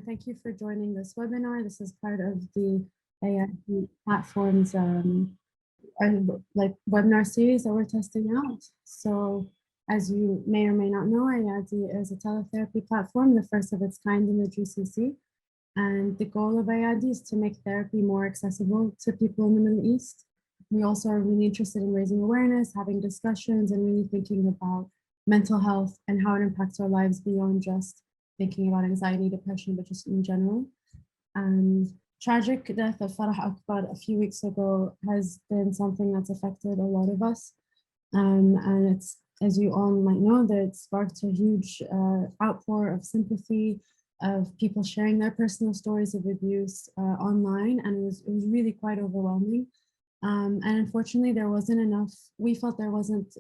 thank you for joining this webinar. This is part of the AID platform's webinar series that we're testing out. So as you may or may not know, AID is a teletherapy platform, the first of its kind in the GCC. And the goal of AID is to make therapy more accessible to people in the Middle East. We also are really interested in raising awareness, having discussions, and really thinking about mental health and how it impacts our lives beyond just thinking about anxiety, depression, but just in general. And tragic death of Farah Akbar a few weeks ago has been something that's affected a lot of us. And it's, as you all might know, that it sparked a huge outpour of sympathy, of people sharing their personal stories of abuse online, and it was really quite overwhelming. And unfortunately, there wasn't enough. We felt there wasn't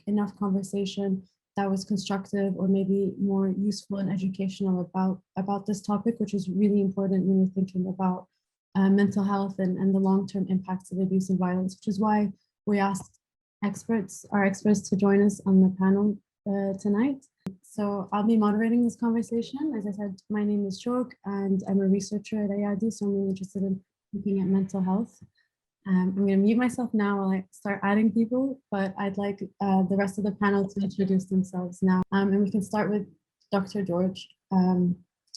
enough conversation that was constructive or maybe more useful and educational about this topic, which is really important when you're thinking about mental health and the long-term impacts of abuse and violence, which is why we asked our experts to join us on the panel tonight. So I'll be moderating this conversation. As I said, my name is Jorg, and I'm a researcher at AID, so I'm really interested in looking at mental health. I'm going to mute myself now while I start adding people, but I'd like the rest of the panel to introduce themselves now. And we can start with Dr. George, and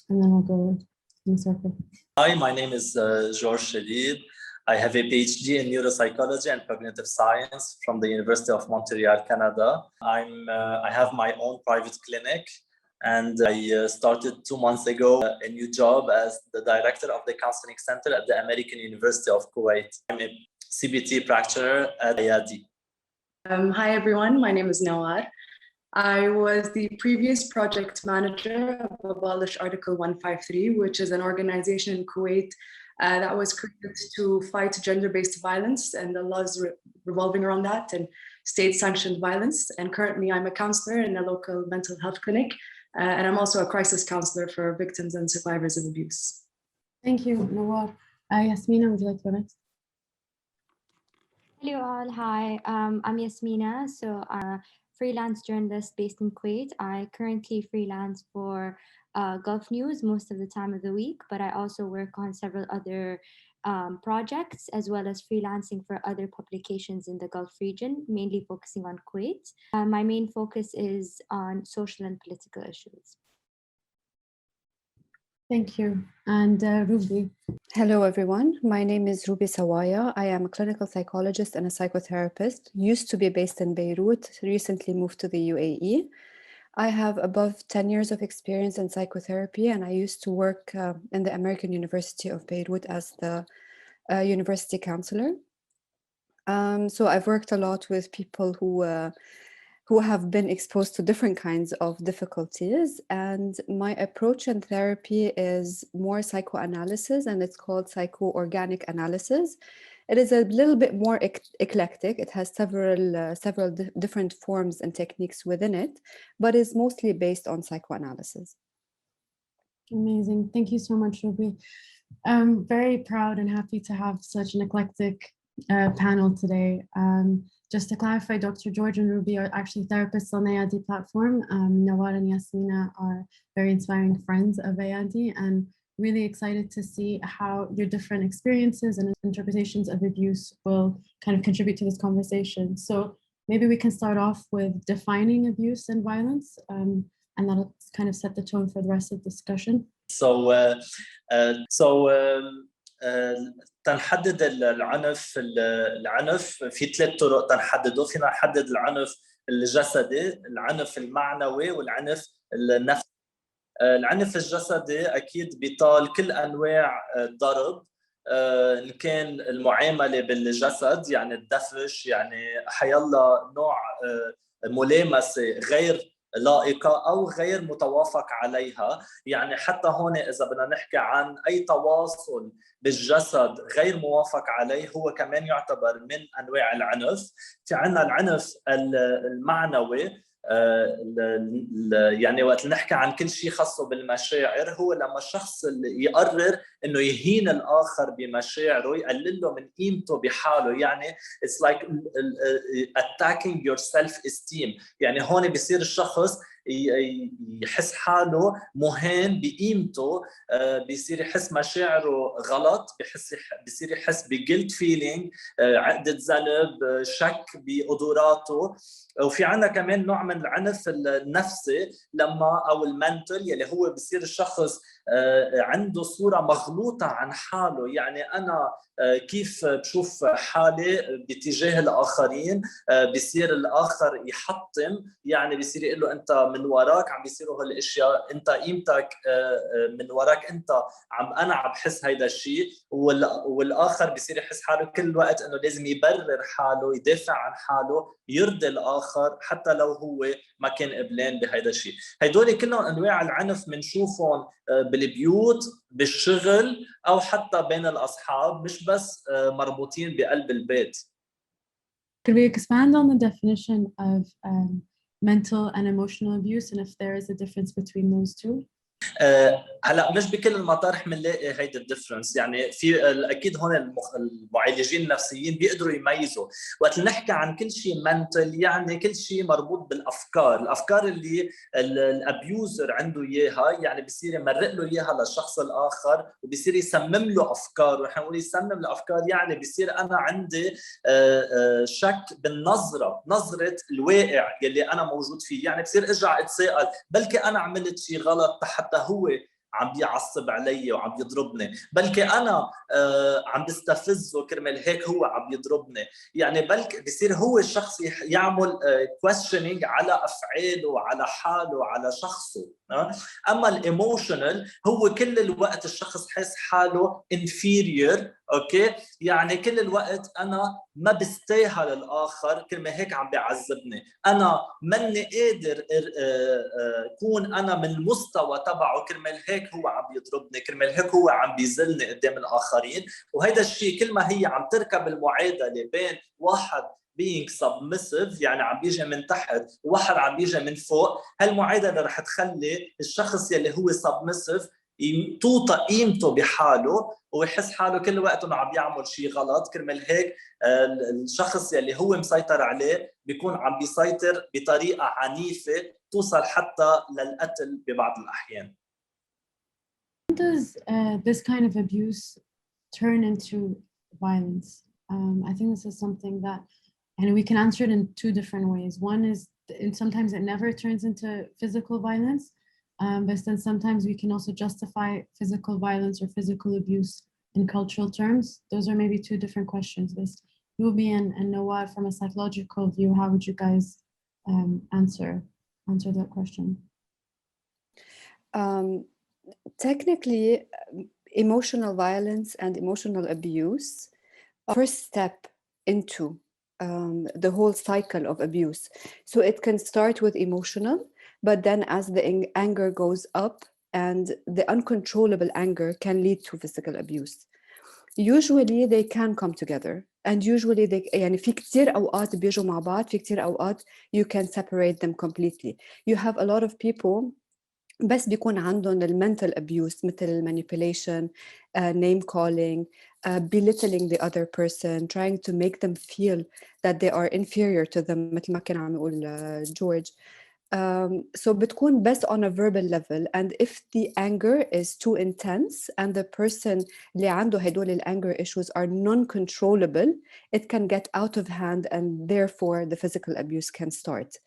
then we'll go in a circle. Hi, my name is George Chedid. I have a PhD in neuropsychology and cognitive science from the University of Montreal, Canada. I have my own private clinic, and I started 2 months ago a new job as the director of the counseling center at the American University of Kuwait. I'm a CBT practitioner at AID. Hi everyone, my name is Nowar. I was the previous project manager of Abolish Article 153, which is an organization in Kuwait that was created to fight gender-based violence and the laws revolving around that and state-sanctioned violence. And currently I'm a counselor in a local mental health clinic, and I'm also a crisis counselor for victims and survivors of abuse. Thank you, Nawar. Yasmena, would you like to go next? Hello all, hi, I'm Yasmena. So I'm a freelance journalist based in Kuwait. I currently freelance for Gulf News most of the time of the week, but I also work on several other projects, as well as freelancing for other publications in the Gulf region, mainly focusing on Kuwait. My main focus is on social and political issues. Thank you. And Ruby. Hello, everyone. My name is Robi Sawaya. I am a clinical psychologist and a psychotherapist, used to be based in Beirut, recently moved to the UAE. I have above 10 years of experience in psychotherapy, and I used to work in the American University of Beirut as the university counselor. So I've worked a lot with people who have been exposed to different kinds of difficulties, and my approach in therapy is more psychoanalysis, and it's called psycho-organic analysis. It is a little bit more eclectic. It has several different forms and techniques within it, but is mostly based on psychoanalysis. Amazing. Thank you so much, Ruby. I'm very proud and happy to have such an eclectic panel today. Just to clarify, Dr. George and Ruby are actually therapists on the AID platform. Nawar and Yasmena are very inspiring friends of AID, and really excited to see how your different experiences and interpretations of abuse will kind of contribute to this conversation. So maybe we can start off with defining abuse and violence, and that'll kind of set the tone for the rest of the discussion. تنحدد العنف في 3 طرق تنحدده. فينا نحدد العنف الجسدي، العنف المعنوي، والعنف النفسي. العنف الجسدي أكيد بيطال كل أنواع الضرب، إن كان المعاملة بالجسد يعني الدفش، يعني حيالله نوع ملامسة غير لائقة أو غير متوافق عليها. يعني حتى هون إذا بدنا نحكي عن أي تواصل بالجسد غير موافق عليه، هو كمان يعتبر من أنواع العنف. في عنا العنف المعنوي، يعني وقت نحكي عن كل شيء خاصه بالمشاعر، هو لما الشخص اللي يقرر انه يهين الاخر بمشاعره، يقلل له من قيمته بحاله. يعني it's like attacking your self esteem. يعني هون بيصير الشخص يحس حاله مهان بقيمته، بيصير يحس مشاعره غلط، بيصير يحس بجلد فيلينج، عقدة ذنب، شك بقدراته. وفي عندنا كمان نوع من العنف النفسي لما او المنتل يلي هو بيصير الشخص عنده صورة مغلوطة عن حاله، يعني أنا كيف بشوف حالي باتجاه الآخرين، بيصير الآخر يحطم، يعني بيصير يقول له أنت من وراك عم بيصيروا هالأشياء، أنت قيمتك من وراك أنت، أنا عم بحس هيدا الشيء، والآخر بيصير يحس حاله كل الوقت أنه لازم يبرر حاله، يدافع عن حاله، يرضي الآخر حتى لو هو ما كان قبلان بهيدا الشيء. هيدول كلهم أنواع العنف بنشوفهم بالبيوت، بالشغل، أو حتى بين الأصحاب، مش بس مربوطين بقلب البيت. Could we expand on the definition of mental and emotional abuse, and if there is a difference between those two? هلا مش بكل المطارح بنلاقي هيدا الديفرنس، يعني في اكيد هون المعالجين النفسيين بيقدروا يميزوا. وقت نحكي عن كل شيء منتل يعني كل شيء مربوط بالافكار، الافكار اللي الابيوزر عنده اياها، يعني بيصير يمرق له اياها للشخص الاخر وبيصير يسمم له افكار. ونحن نقول يسمم الافكار يعني بيصير انا عندي شك نظره الواقع يلي انا موجود فيه، يعني بصير ارجع اتساءل بلكي انا عملت شيء غلط حتى هو عم بيعصب علي وعم يضربني، بلكي انا عم بستفزه كرمال هيك هو عم يضربني، يعني بلكي بيصير هو الشخص يعمل questioning على افعاله وعلى حاله وعلى شخصه. اما الايموشنال هو كل الوقت الشخص حس حاله inferior، اوكي، يعني كل الوقت انا ما بستاهل الاخر كرمال هيك عم بيعذبني، انا ماني قادر اكون انا من المستوى تبعه كرمال هيك هو عم يضربني، كرمال هيك هو عم بيذلني قدام الاخرين. وهيدا الشيء كل ما هي عم تركب المعادله بين واحد being submissive يعني عم بيجي من تحت وواحد عم بيجي من فوق، هالمعادله رح تخلي الشخص يلي هو submissive توطى قيمته بحاله ويحس حاله كل وقت انه عم يعمل شيء غلط، كرمال هيك الشخص يلي هو مسيطر عليه بيكون عم بيسيطر بطريقه عنيفه توصل حتى للقتل ببعض الاحيان. When does this kind of abuse turn into violence? I think this is something that, and we can answer it in two different ways. One is, and sometimes it never turns into physical violence, but then sometimes we can also justify physical violence or physical abuse in cultural terms. Those are maybe two different questions. This Ruby and Nawar, from a psychological view, how would you guys answer that question? Technically, emotional violence and emotional abuse are the first step into the whole cycle of abuse. So it can start with emotional, but then as the anger goes up, and the uncontrollable anger can lead to physical abuse. Usually they can come together, and usually they يعني في كتير أوقات بيجوا مع بعض، في كتير أوقات you can separate them completely. You have a lot of people بس بيكون عندهم mental abuse مثل manipulation, name calling, belittling the other person, trying to make them feel that they are inferior to them مثل ما كان عم يقول جورج. So بتكون بس on a verbal level, and if the anger is too intense and the person اللي عنده هدول anger issues are non-controllable, it can get out of hand and therefore the physical abuse can start.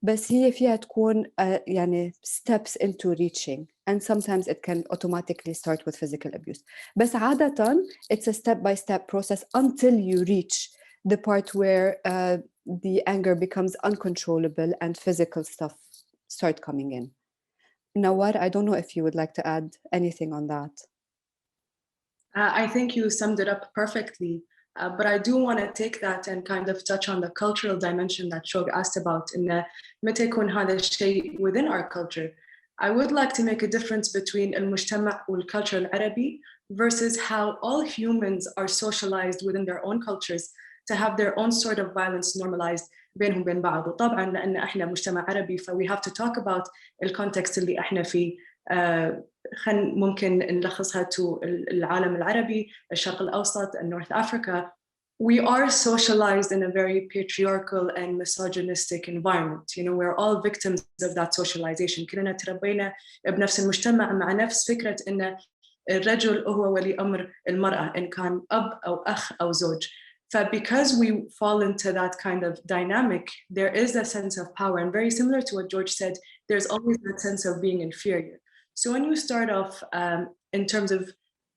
بس هي فيها تكون يعني steps into reaching, and sometimes it can automatically start with physical abuse. بس عادة it's a step-by-step process until you reach the part where the anger becomes uncontrollable and physical stuff start coming in. Nawar, I don't know if you would like to add anything on that. I think you summed it up perfectly. But I do want to take that and kind of touch on the cultural dimension that Shog asked about in the متى يكون هذا الشيء within our culture. I would like to make a difference between المجتمع والculture العربي versus how all humans are socialized within their own cultures to have their own sort of violence normalized بينهم بين بعض. وطبعا لأن احنا مجتمع عربي ف we have to talk about الcontext اللي احنا فيه. ممكن نلخصها to العالم العربي، الشرق الأوسط، North Africa. we are socialized in a very patriarchal and misogynistic environment. You know, we're all victims of that socialization. كلنا تربينا بنفس المجتمع مع نفس فكرة إن الرجل هو ولي أمر المرأة إن كان أب أو أخ أو زوج. Because we fall into that kind of dynamic, there is a sense of power, and very similar to what George said, there's always that sense of being inferior. So when you start off in terms of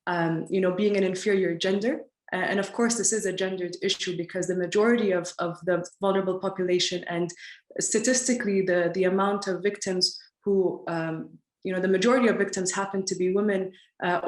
being an inferior gender, and of course this is a gendered issue because the majority of the vulnerable population, and statistically the amount of victims who the majority of victims happen to be women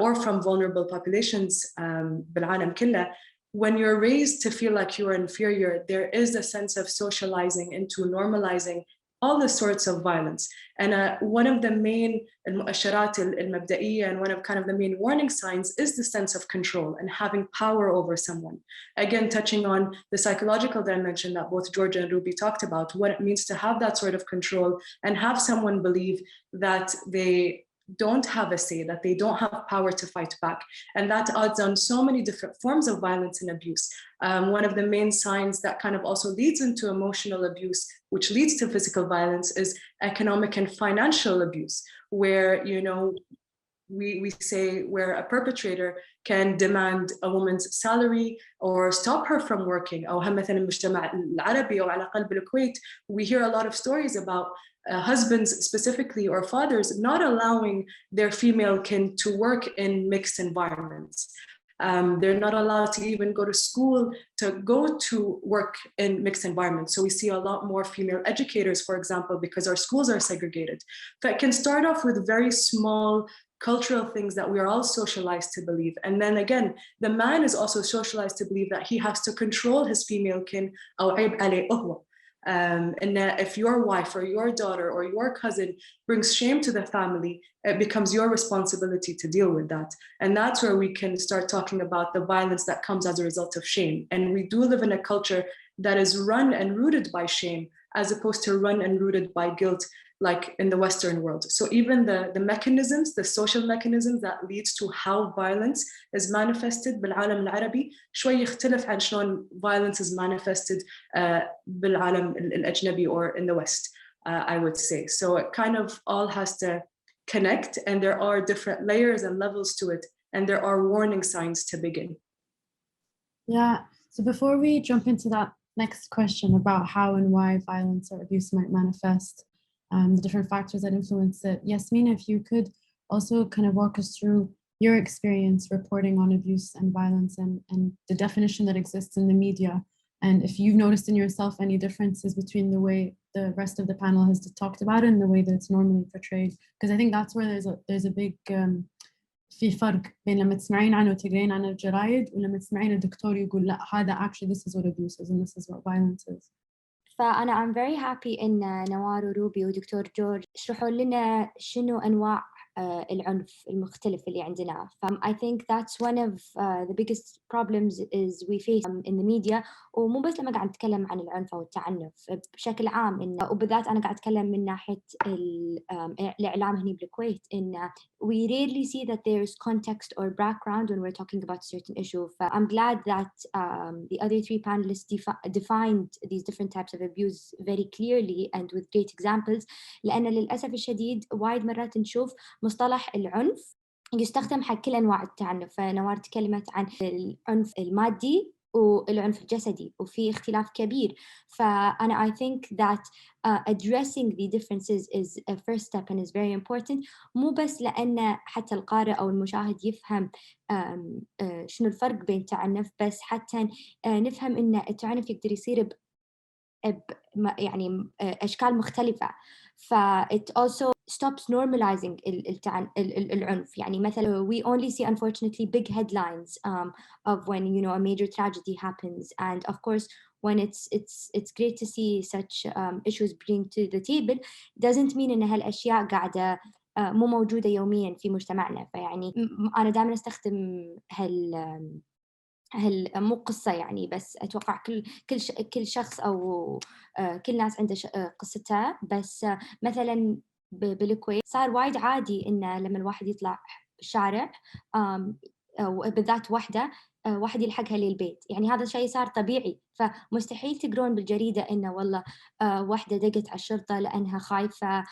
or from vulnerable populations بالعالم كله. When you're raised to feel like you are inferior, there is a sense of socializing into normalizing all the sorts of violence. And one of the main المؤشرات المبدئية and one of kind of the main warning signs is the sense of control and having power over someone. Again, touching on the psychological dimension that both George and Ruby talked about, what it means to have that sort of control and have someone believe that they don't have a say, that they don't have power to fight back. And that adds on so many different forms of violence and abuse. One of the main signs that kind of also leads into emotional abuse, which leads to physical violence, is economic and financial abuse, where, we say where a perpetrator can demand a woman's salary or stop her from working. أو مثلا المجتمع العربي أو على الأقل بالكويت, we hear a lot of stories about husbands specifically or fathers not allowing their female kin to work in mixed environments. They're not allowed to even go to school, to go to work in mixed environments. So we see a lot more female educators, for example, because our schools are segregated. That can start off with very small cultural things that we are all socialized to believe. And then again, the man is also socialized to believe that he has to control his female kin. And if your wife or your daughter or your cousin brings shame to the family, it becomes your responsibility to deal with that. And that's where we can start talking about the violence that comes as a result of shame. And we do live in a culture that is run and rooted by shame, as opposed to run and rooted by guilt, like in the Western world. So even the mechanisms, the social mechanisms that leads to how violence is manifested بالعالم العربي شوي يختلف عن شلون violence is manifested بالعالم الأجنبي or in the West, I would say. So it kind of all has to connect, and there are different layers and levels to it, and there are warning signs to begin. Yeah, so before we jump into that next question about how and why violence or abuse might manifest, the different factors that influence it, Yasmena, if you could also kind of walk us through your experience reporting on abuse and violence and the definition that exists in the media, and if you've noticed in yourself any differences between the way the rest of the panel has talked about it and the way that it's normally portrayed, because I think that's where there's a big في فرق بين لما تسمعين عنه وتقرين عن الجرايد ولما تسمعين الدكتور يقول لا هذا actually this is what abuse is and this is what violence is. فأنا I'm very happy إن نوار وروبي ودكتور جورج شرحوا لنا شنو أنواع العنف المختلف اللي عندنا. I think that's one of the biggest problems is we face in the media. ومو بس لما قاعد نتكلم عن العنف أو التعنف بشكل عام، وبالذات أنا قاعد أتكلم من ناحية الإعلام هني بالكويت، إن we rarely see that there's context or background when we're talking about a certain issue. I'm glad that the other three panelists defined these different types of abuse very clearly and with great examples، لأن للأسف الشديد وايد مرات نشوف مصطلح العنف يستخدم حق كل أنواع التعنف. فنوار تكلمت عن العنف المادي والعنف الجسدي وفي اختلاف كبير. فأنا I think that addressing the differences is a first step and is very important، مو بس لأن حتى القارئ أو المشاهد يفهم شنو الفرق بين التعنف، بس حتى نفهم إن التعنف يقدر يصير يعني أشكال مختلفة. it also stops normalizing العنف. يعني مثلا we only see unfortunately big headlines of when a major tragedy happens, and of course when it's great to see such issues bring to the table, doesn't mean إن هالأشياء قاعدة مو موجودة يوميا في مجتمعنا. فيعني أنا دائما أستخدم مو قصة يعني، بس أتوقع كل شخص أو كل ناس عنده قصتها. بس مثلا بالكويت صار وايد عادي إن لما الواحد يطلع بالشارع بالذات واحد يلحقها للبيت. يعني هذا شيء صار طبيعي، فمستحيل تقرون بالجريدة إنه والله واحدة دقت على الشرطة لأنها خايفة،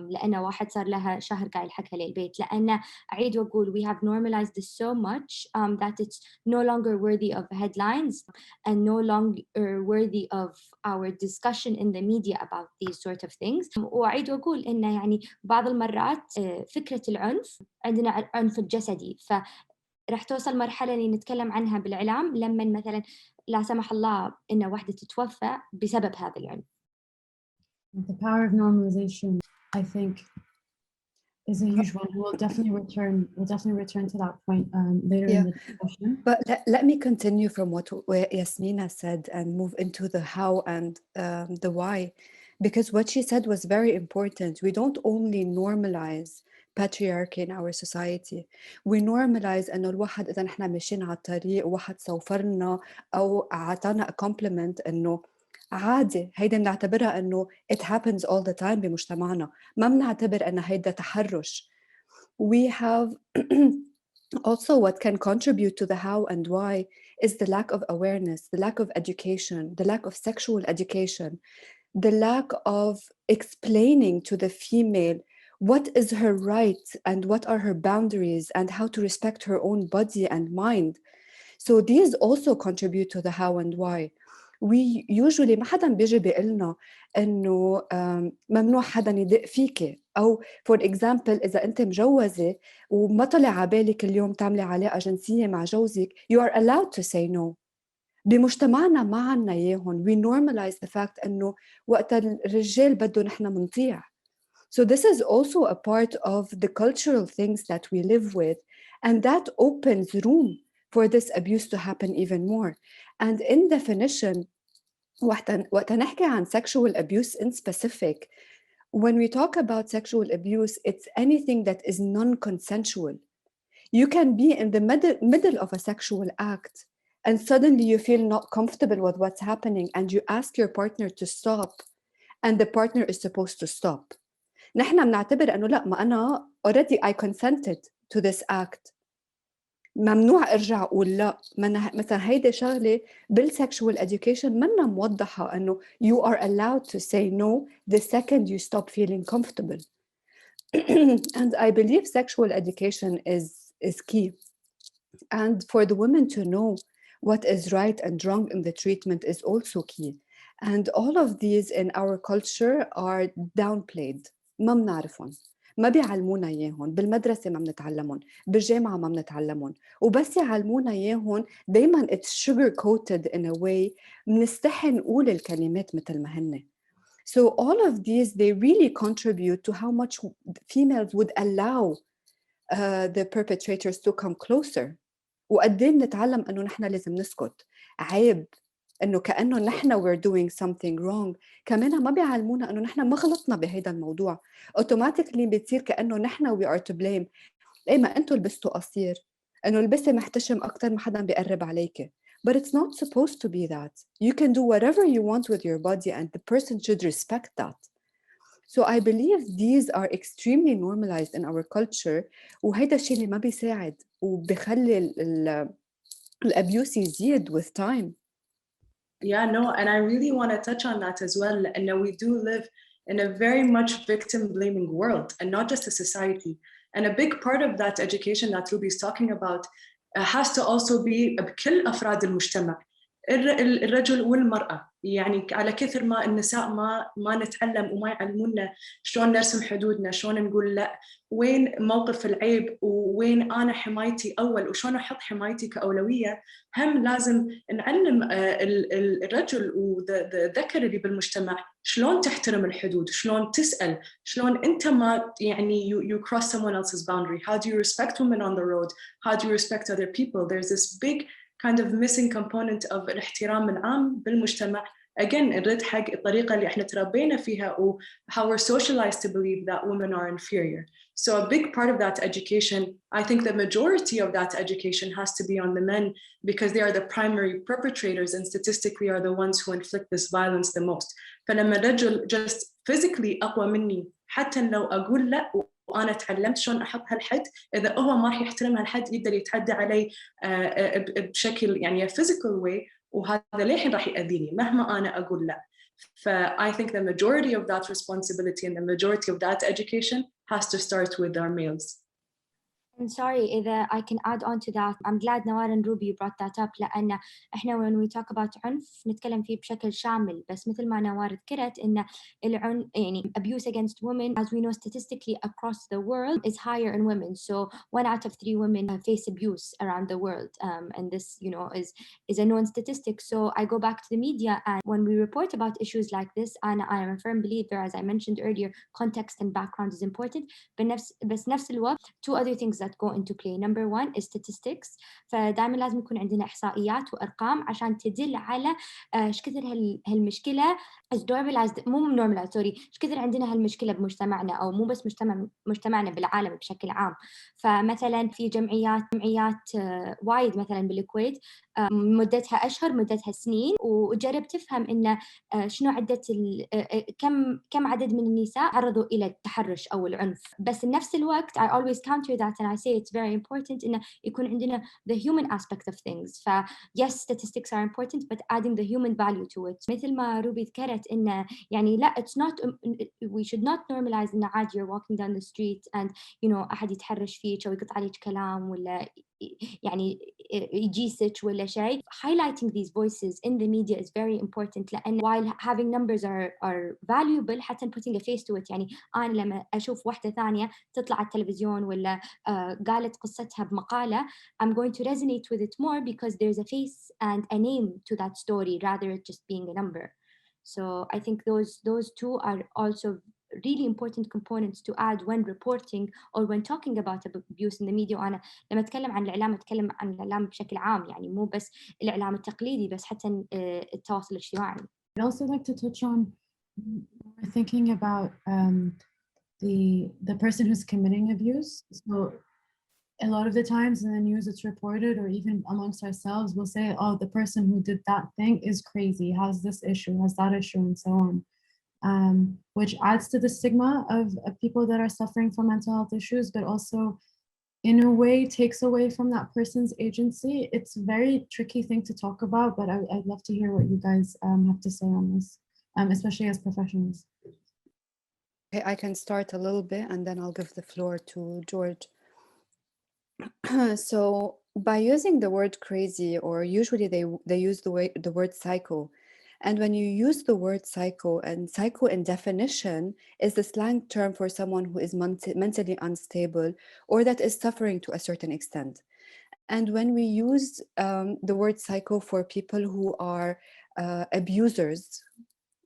لأن واحد صار لها شهر قاعد يلحقها للبيت. لأن أعيد وأقول we have normalized this so much that it's no longer worthy of headlines and no longer worthy of our discussion in the media about these sort of things. وأعيد وأقول إنه يعني بعض المرات فكرة العنف، عندنا العنف الجسدي، رح توصل مرحلة اللي نتكلم عنها بالإعلام لما مثلا لا سمح الله إن واحدة تتوفى بسبب هذا العنف. The power of normalization, I think, is a huge one. We'll definitely return to that point later in the discussion. But let me continue from what Yasmena said and move into the how and the why, because what she said was very important. We don't only normalize patriarchy in our society, we normalize انه الواحد اذا نحن ماشيين على الطريق وواحد صوفرنا او اعطانا a compliment انه عادي، هيدا بنعتبرها انه it happens all the time بمجتمعنا، ما بنعتبر ان هيدا تحرش. We have also what can contribute to the how and why is the lack of awareness, the lack of education, the lack of sexual education, the lack of explaining to the female what is her right and what are her boundaries and how to respect her own body and mind. So these also contribute to the how and why. We usually ما حدا بيجي بيقلنا إنه ممنوع حدا يدق فيكي، أو for example إذا أنت مجوزة وما طلع عبالك اليوم تعملي علاقة جنسية مع جوزك you are allowed to say no. بمجتمعنا ما عنا إياهم. We normalize the fact إنه وقت الرجال بدو نحن منطيع. So this is also a part of the cultural things that we live with, and that opens room for this abuse to happen even more. And in definition, وقت نحكي عن sexual abuse in specific, when we talk about sexual abuse, it's anything that is non-consensual. You can be in the middle of a sexual act and suddenly you feel not comfortable with what's happening and you ask your partner to stop and the partner is supposed to stop. نحن بنعتبر أنه لا، ما أنا already I consented to this act، ممنوع أرجع أقول لا. مثلا هيدا شغلة بالsexual education منا موضحة أنه you are allowed to say no the second you stop feeling comfortable. And I believe sexual education is key. And for the women to know what is right and wrong in the treatment is also key. And all of these in our culture are downplayed. ما بنعرفهم، ما بيعلمونا إياهم، بالمدرسة ما بنتعلمهم، بالجامعة ما بنتعلمهم، وبس يعلمونا إياهم دايماً it's sugar coated in a way بنستحي نقول الكلمات مثل ما هن. So all of these, they really contribute to how much females would allow the perpetrators to come closer. وقدين نتعلم أنه نحن لازم نسكت، عيب إنه كأنه نحن we're doing something wrong. كمان ما بيعلمونا إنه نحن ما غلطنا بهيدا الموضوع. automatically بتصير كأنه نحن we are to blame. إيه ما أنتوا لبستوا قصير، إنه لبسي محتشم أكتر ما حدا بيقرب عليك. But it's not supposed to be that. You can do whatever you want with your body and the person should respect that. So I believe these are extremely normalized in our culture وهيدا الشيء اللي ما بيساعد وبيخلي الabuse يزيد with time. Yeah, no, and I really want to touch on that as well. And we do live in a very much victim-blaming world, and not just a society. And a big part of that education that Ruby is talking about has to also be بكل أفراد المجتمع، الرجل والمرأة. يعني على كثر ما النساء ما نتعلم وما يعلمونا شلون نرسم حدودنا، شلون نقول لا، وين موقف العيب، وين أنا حمايتي أول، وشلون أحط حمايتي كأولوية. هم لازم نعلم الرجل والذكر اللي بالمجتمع شلون تحترم الحدود، شلون تسأل، شلون أنت ما يعني you cross someone else's boundary. How do you respect women on the road? How do you respect other people? There's this big kind of missing component of الاحترام العام بالمجتمع. Again, الرد حق الطريقة اللي احنا تربينا فيها و how we're socialized to believe that women are inferior. So a big part of that education, I think the majority of that education has to be on the men because they are the primary perpetrators and statistically are the ones who inflict this violence the most. فلما الرجل just physically أقوى مني حتى لو أقول لا وأنا تعلمت شلون أحط هالحد، إذا هو ما راح يحترم هالحد يقدر يتعدى علي بشكل يعني physical way، وهذا للحين راح يأذيني مهما أنا أقول لا. I think the majority of that responsibility and the majority of that education has to start with our males. I'm sorry إذا I can add on to that. I'm glad Nawar and Ruby brought that up لأن إحنا when we talk about عنف نتكلم فيه بشكل شامل، بس مثل ما نوار ذكرت إن العنف يعني abuse against women, as we know statistically across the world, is higher in women. So 1 out of 3 women face abuse around the world, and this is a known statistic. So I go back to the media, and when we report about issues like this, and I am a firm believer, as I mentioned earlier, context and background is important. بس نفس الوقت two other things that go into play. Number 1 is statistics. فدائما لازم يكون عندنا إحصائيات وأرقام عشان تدل على إيش كثر هالمشكلة is normalized، مو normalized sorry، إيش كثر عندنا هالمشكلة بمجتمعنا، أو مو بس مجتمعنا بالعالم بشكل عام. فمثلا في جمعيات وايد مثلا بالكويت مدتها أشهر مدتها سنين، وجرب تفهم إن شنو عدة كم عدد من النساء عرضوا إلى التحرش أو العنف. بس نفس الوقت I always counter that and I say it's very important إنه يكون عندنا the human aspect of things. yes, statistics are important, but adding the human value to it. مثل ما روبي ذكرت إنه يعني لا it's not we should not normalize إنه عادي you're walking down the street and أحد يتحرش فيك أو يقطع عليك كلام ولا يعني يجيسك ولا شيء. Highlighting these voices in the media is very important لأن while having numbers are valuable حتى putting a face to it. يعني أنا لما أشوف واحدة ثانية تطلع على التلفزيون ولا قالت قصتها بمقالة I'm going to resonate with it more because there's a face and a name to that story rather than just being a number. So I think those two are also really important components to add when reporting or when talking about abuse in the media. وأنا لما أتكلم عن الإعلام أتكلم عن الإعلام بشكل عام، يعني مو بس الإعلام التقليدي بس حتى التواصل الاجتماعي. I'd also like to touch on thinking about the person who's committing abuse. So a lot of the times in the news it's reported, or even amongst ourselves, we'll say, oh, the person who did that thing is crazy, has this issue, has that issue, and so on. Which adds to the stigma of people that are suffering from mental health issues, but also in a way takes away from that person's agency. It's a very tricky thing to talk about, but I'd love to hear what you guys have to say on this, especially as professionals. Okay, I can start a little bit and then I'll give the floor to George. So by using the word crazy, or usually they use the word psycho. And when you use the word psycho, and psycho in definition is the slang term for someone who is mentally unstable or that is suffering to a certain extent. And when we use the word psycho for people who are abusers,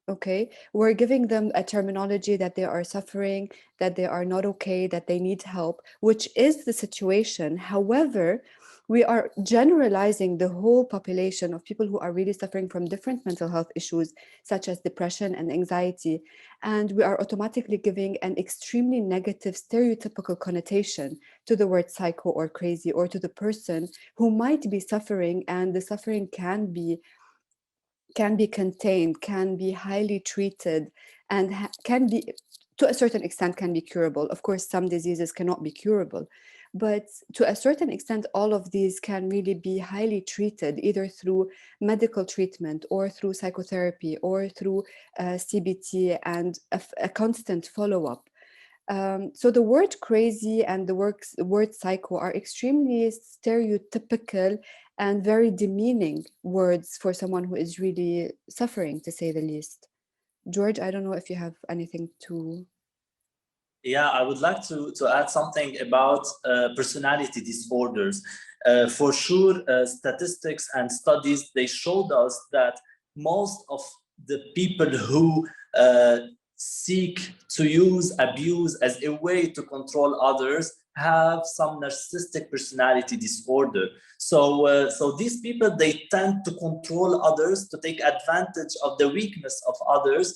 okay, we're giving them a terminology that they are suffering, that they are not okay, that they need help, which is the situation. However, we are generalizing the whole population of people who are really suffering from different mental health issues, such as depression and anxiety. And we are automatically giving an extremely negative stereotypical connotation to the word psycho or crazy, or to the person who might be suffering, and the suffering can be contained, can be highly treated, and can be, to a certain extent, can be curable. Of course, some diseases cannot be curable, but to a certain extent, all of these can really be highly treated, either through medical treatment or through psychotherapy or through CBT and a constant follow-up. So the word crazy and the word psycho are extremely stereotypical and very demeaning words for someone who is really suffering, to say the least. George, I don't know if you have anything to... Yeah, I would like to add something about personality disorders. For sure, statistics and studies, they showed us that most of the people who seek to use abuse as a way to control others have some narcissistic personality disorder. So these people, they tend to control others, to take advantage of the weakness of others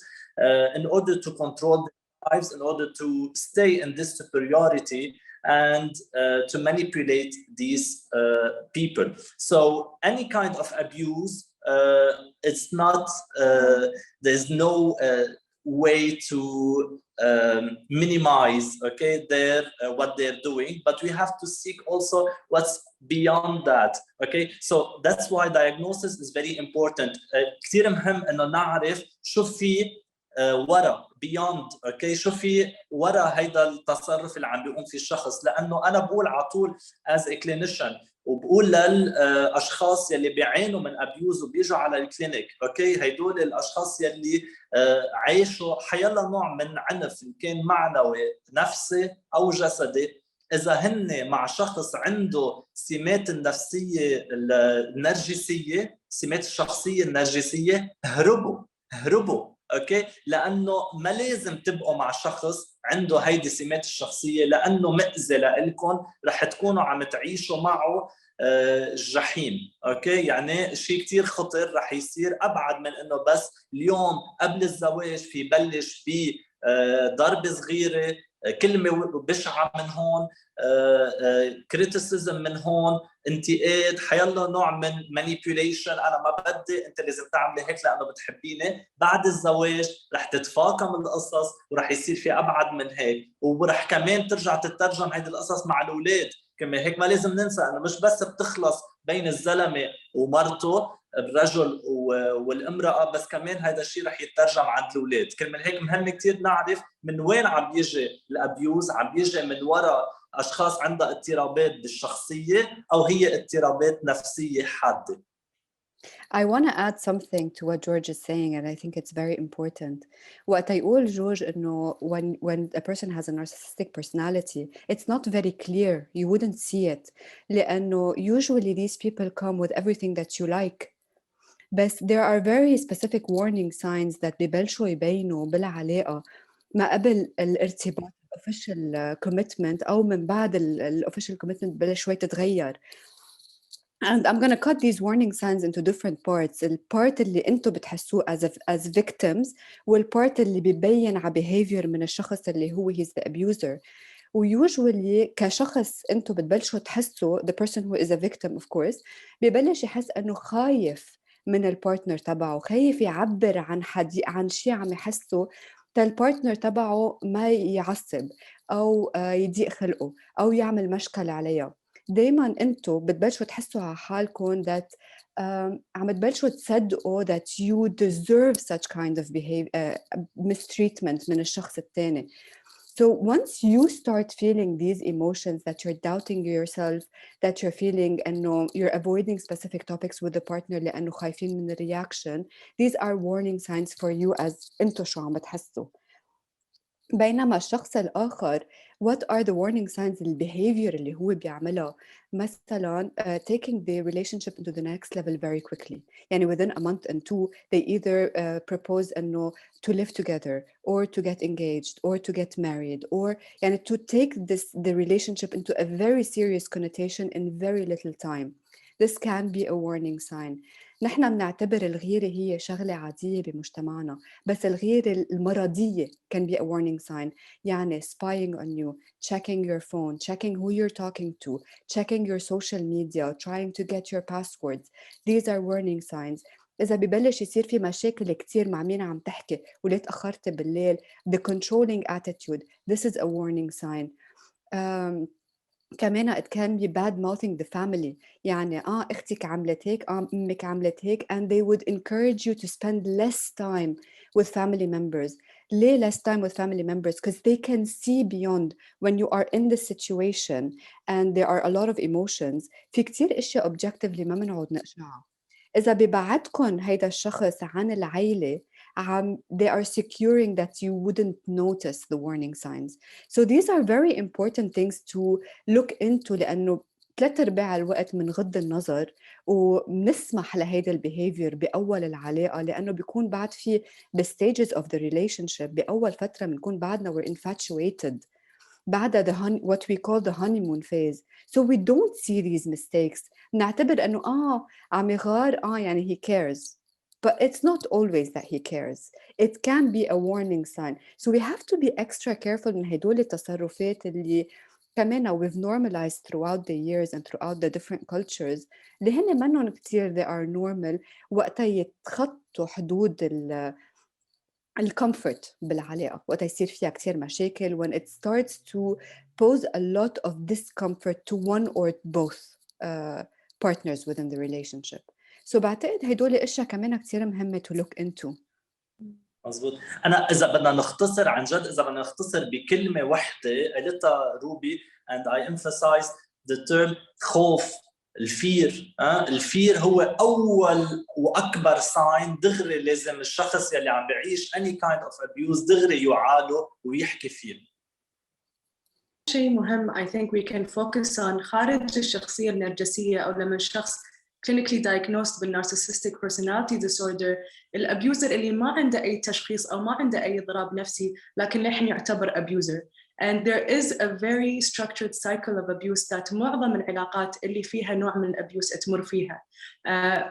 in order to control their lives, in order to stay in this superiority and to manipulate these people. So any kind of abuse, it's not, there's no way to minimize, okay, their what they're doing, but we have to seek also what's beyond that. Okay, so that's why diagnosis is very important. كثير مهم انه نعرف شو في ورا beyond، okay، شو في ورا هيدا التصرف اللي عم بيقوم فيه الشخص. لانه انا بقول على طول as a clinician وبقول للاشخاص يلي بيعانوا من ابيوز وبيجوا على الكلينيك، اوكي، هيدول الاشخاص يلي عايشوا حيلا نوع من عنف، ان كان معنوي نفسي او جسدي. اذا هن مع شخص عنده سمات النفسيه النرجسيه، سمات الشخصيه النرجسيه، هربوا، اوكي، لانه ما لازم تبقوا مع شخص عنده هيدي سمات الشخصيه، لانه مأذي لكم، رح تكونوا عم تعيشوا معه الجحيم. اوكي، يعني شيء كثير خطر رح يصير، ابعد من انه بس اليوم قبل الزواج في بلش بضربه صغيره، كلمه بشعه من هون، كريتيسيزم من هون، انتقاد، حيلا نوع من مانيبيوليشن، انا ما بدي، انت لازم تعملي هيك لانه بتحبيني. بعد الزواج رح تتفاقم القصص ورح يصير في ابعد من هيك، ورح كمان ترجع تترجم هيدي القصص مع الاولاد كمان. هيك ما لازم ننسى انه مش بس بتخلص بين الزلمه ومرته، الرجل والامراه، بس كمان هذا الشيء رح يترجم عند الاولاد. كمان هيك مهم كثير نعرف من وين عم بيجي الابيوز. عم بيجي من وراء اشخاص عندها اضطرابات بالشخصيه او هي اضطرابات نفسيه حاده. I want to add something to what George is saying, and I think it's very important. وقت يقول جورج إنه when a person has a narcissistic personality, it's not very clear. You wouldn't see it. لأنه usually these people come with everything that you like. But there are very specific warning signs that ببلشوا يبينوا بالعلاقة ما قبل الارتباط official commitment أو من بعد official commitment بلش شوي تتغير. And I'm going to cut these warning signs into different parts. البارت اللي انتو بتحسوه as victims والبارت اللي بيبين على behavior من الشخص اللي هو he's the abuser. ويوجولي كشخص انتو بتبلشوا تحسوا the person who is a victim of course ببلش يحس انه خايف من البارتنر تبعه، خايف يعبر عن شيء عم يحسه البارتنر تبعه ما يعصب أو يضيق خلقه أو يعمل مشكلة عليها. دايما انتو بتبلشوا تحسوا على حالكم that عم تبلشوا تصدقوا that you deserve such kind of mistreatment من الشخص الثاني. So once you start feeling these emotions that you're doubting yourself, that you're feeling and you're avoiding specific topics with the partner لأنه خايفين من الرياكشن, these are warning signs for you as انتو شو عم بتحسوا. بينما الشخص الآخر what are the warning signs الbehavior اللي هو بيعملها؟ مثلا taking the relationship into the next level very quickly. يعني within a month and two they either propose إنه to live together or to get engaged or to get married or يعني to take the relationship into a very serious connotation in very little time. This can be a warning sign. نحن بنعتبر الغيرة هي شغلة عادية بمجتمعنا، بس الغيرة المرضية can be a warning sign. يعني spying on you, checking your phone, checking who you're talking to, checking your social media, trying to get your passwords. These are warning signs. إذا ببلش يصير في مشاكل كتير مع مين عم تحكي وليه تأخرت بالليل, the controlling attitude, this is a warning sign. كمان it can be bad mouthing the family. يعني اختك عملت هيك امك عملت هيك and they would encourage you to spend less time with family members. ليه less time with family members? Because they can see beyond when you are in this situation and there are a lot of emotions. في كتير اشياء objectively ما بنعود نقشعها. إذا ببعدكم هيدا الشخص عن العيلة they are securing that you wouldn't notice the warning signs. So these are very important things to look into لأنه 3/4 الوقت منغض النظر وبنسمح لهيدا البيهيفير بأول العلاقة لأنه بيكون بعد في the stages of the relationship. بأول فترة بنكون بعدنا we're infatuated. بعدها what we call the honeymoon phase. So we don't see these mistakes. نعتبر أنه عم يغار يعني he cares. But it's not always that he cares. It can be a warning sign. So we have to be extra careful من هدول التصرفات اللي كمان we've normalized throughout the years and throughout the different cultures اللي هن منهم كتير they are normal وقتها يتخطوا حدود الكومفورت بالعلاقة وقت يصير فيها كتير مشاكل when it starts to pose a lot of discomfort to one or both partners within the relationship. So بعتقد هدول اشياء كمان كتير مهمة to look into. مزبوط. أنا إذا بدنا نختصر عن جد، إذا بدنا نختصر بكلمة واحدة قالتها روبي and I emphasize the term خوف، الفير. الفير هو أول وأكبر sign دغري لازم الشخص يلي عم بيعيش any kind of abuse دغري يعاله ويحكي فيه. شيء مهم I think we can focus on خارج الشخصية النرجسية أو لما الشخص clinically diagnosed بالنارسيسستيك personality disorder، الابيوزر اللي ما عنده أي تشخيص أو ما عنده أي اضطراب نفسي لكن لحن يعتبر abuser. And there is a very structured cycle of abuse that معظم العلاقات اللي فيها نوع من الابيوز تمر فيها.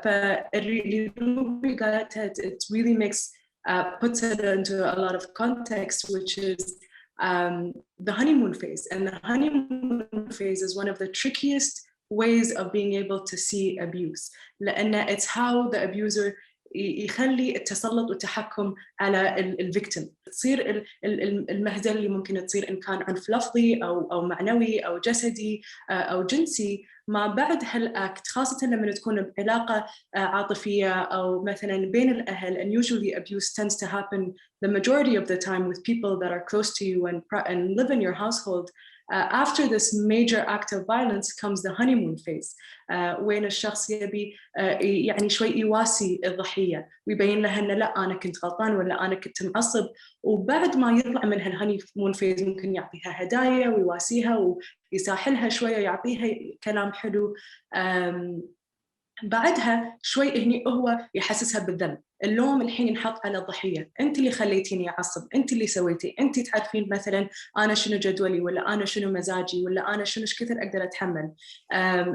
فاللي روبي قالتها it really makes puts it into a lot of context, which is the honeymoon phase. And the honeymoon phase is one of the trickiest ways of being able to see abuse. لأن it's how the abuser يخلي التسلط والتحكم على الفيكتيم. تصير المهزلة اللي ممكن تصير إن كان عنف لفظي أو معنوي أو جسدي أو جنسي ما بعد هالأكت، خاصة لما تكون بعلاقة عاطفية أو مثلا بين الأهل. And usually abuse tends to happen the majority of the time with people that are close to you and live in your household. After this major act of violence comes the honeymoon phase, وين الشخص يبي يعني شوي يواسي الضحية ويبين لها إن لا أنا كنت غلطان ولا أنا كنت معصب. وبعد ما يطلع من هالهانيمون فيز ممكن يعطيها هدايا ويواسيها ويساحلها شوية، يعطيها كلام حلو. بعدها شوي هني هو يحسسها بالذنب، اللوم الحين ينحط على الضحية، أنت اللي خليتيني أعصب، أنت اللي سويتي، أنت تعرفين مثلا أنا شنو جدولي ولا أنا شنو مزاجي ولا أنا شنو كثر أقدر أتحمل.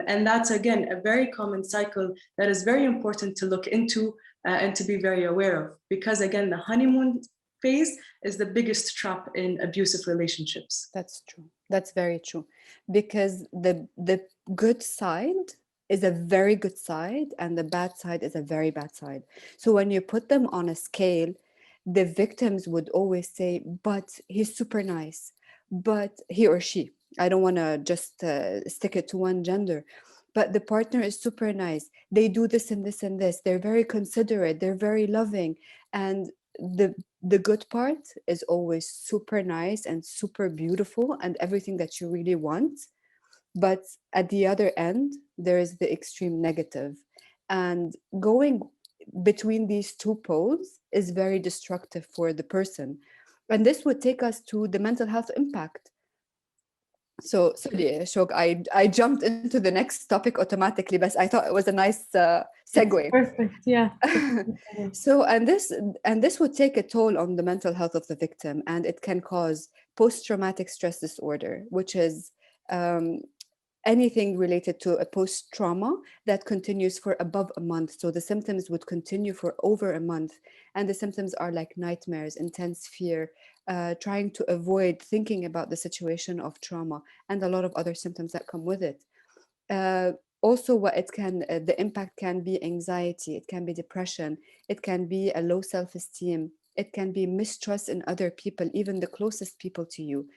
And that's again a very common cycle that is very important to look into and to be very aware of, because again the honeymoon phase is the biggest trap in abusive relationships. That's true. That's very true, because the good side is a very good side and the bad side is a very bad side. So when you put them on a scale, the victims would always say, but he's super nice, but he or she, I don't want to just stick it to one gender, but the partner is super nice, they do this and this and this, they're very considerate, they're very loving, and the good part is always super nice and super beautiful and everything that you really want. But at the other end, there is the extreme negative. And going between these two poles is very destructive for the person. And this would take us to the mental health impact. So, sorry, Shok, I jumped into the next topic automatically, but I thought it was a nice segue. Perfect, yeah. So, and this would take a toll on the mental health of the victim, and it can cause post-traumatic stress disorder, which is anything related to a post-trauma that continues for above a month. So the symptoms would continue for over a month. And the symptoms are like nightmares, intense fear, trying to avoid thinking about the situation of trauma, and a lot of other symptoms that come with it. Also, what it can, the impact can be anxiety, it can be depression, it can be a low self-esteem, it can be mistrust in other people, even the closest people to you.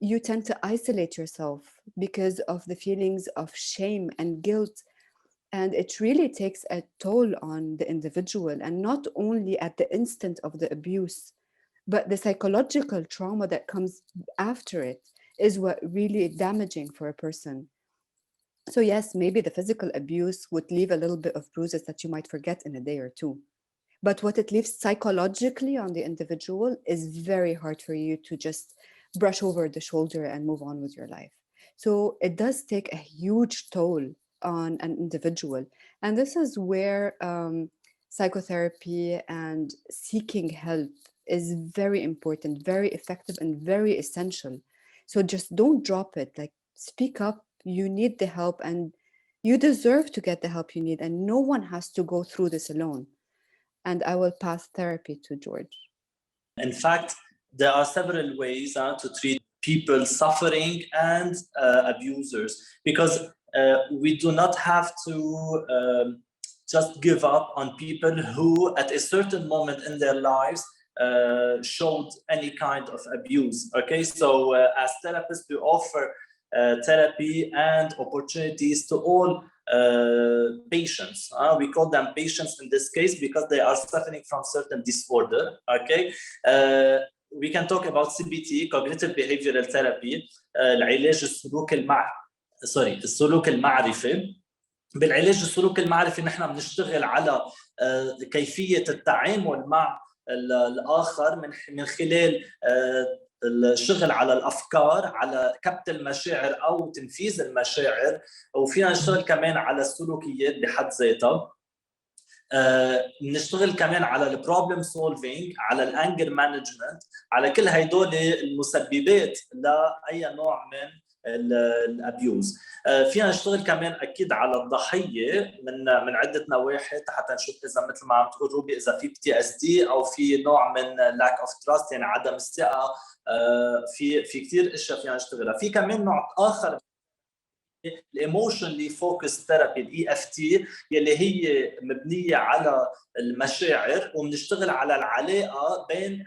You tend to isolate yourself because of the feelings of shame and guilt. And it really takes a toll on the individual, and not only at the instant of the abuse, but the psychological trauma that comes after it is what really damaging for a person. So yes, maybe the physical abuse would leave a little bit of bruises that you might forget in a day or two. But what it leaves psychologically on the individual is very hard for you to just brush over the shoulder and move on with your life. So it does take a huge toll on an individual. And this is where psychotherapy and seeking help is very important, very effective, and very essential. So just don't drop it. Like, speak up. You need the help, and you deserve to get the help you need. And no one has to go through this alone. And I will pass therapy to George. In fact, there are several ways to treat people suffering and abusers, because we do not have to just give up on people who at a certain moment in their lives showed any kind of abuse. Okay, so as therapists, we offer therapy and opportunities to all patients. We call them patients in this case because they are suffering from certain disorder. Okay, we can talk about CBT, cognitive behavioral therapy, العلاج السلوك المعرفي. بالعلاج السلوك المعرفي نحن بنشتغل على كيفية التعامل مع الآخر من خلال الشغل على الأفكار، على كبت المشاعر أو تنفيذ المشاعر، وفينا نشتغل كمان على السلوكيات بحد ذاتها. نشتغل كمان على البروبلم سولفينج، على الانجر مانجمنت، على كل هيدول المسببات لأي نوع من الابيوز. فينا نشتغل كمان اكيد على الضحيه من عده نواحي حتى نشوف اذا مثل ما عم تقول روبي اذا في PTSD او في نوع من lack of trust، يعني عدم الثقه. في كثير اشياء فينا نشتغلها. في كمان نوع اخر الايموشنلي فوكس ثيرابي EFT يلي هي مبنيه على المشاعر، وبنشتغل على العلاقه بين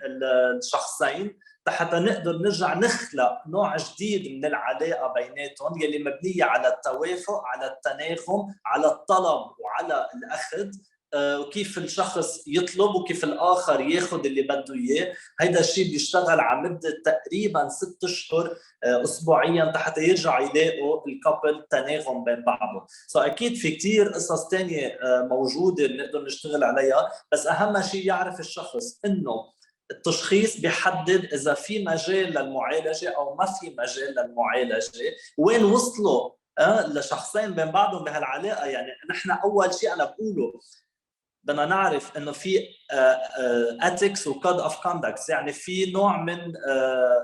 الشخصين حتى نقدر نرجع نخلق نوع جديد من العلاقه بيناتهم يلي مبنيه على التوافق، على التناغم، على الطلب وعلى الاخذ، وكيف الشخص يطلب وكيف الآخر ياخد اللي بده إياه. هيدا الشيء بيشتغل على مدة تقريباً 6 أشهر أسبوعياً حتى يرجع يلاقوا الكابل تناغم بين بعضهم. أكيد في كتير قصص تانية موجودة بنقدر نشتغل عليها، بس أهم شيء يعرف الشخص إنه التشخيص بيحدد إذا في مجال للمعالجة أو ما في مجال للمعالجة، وين وصلوا لشخصين بين بعضهم بهالعلاقة. يعني نحن أول شيء أنا بقوله بدنا نعرف انه في ethics و code of conduct، يعني في نوع من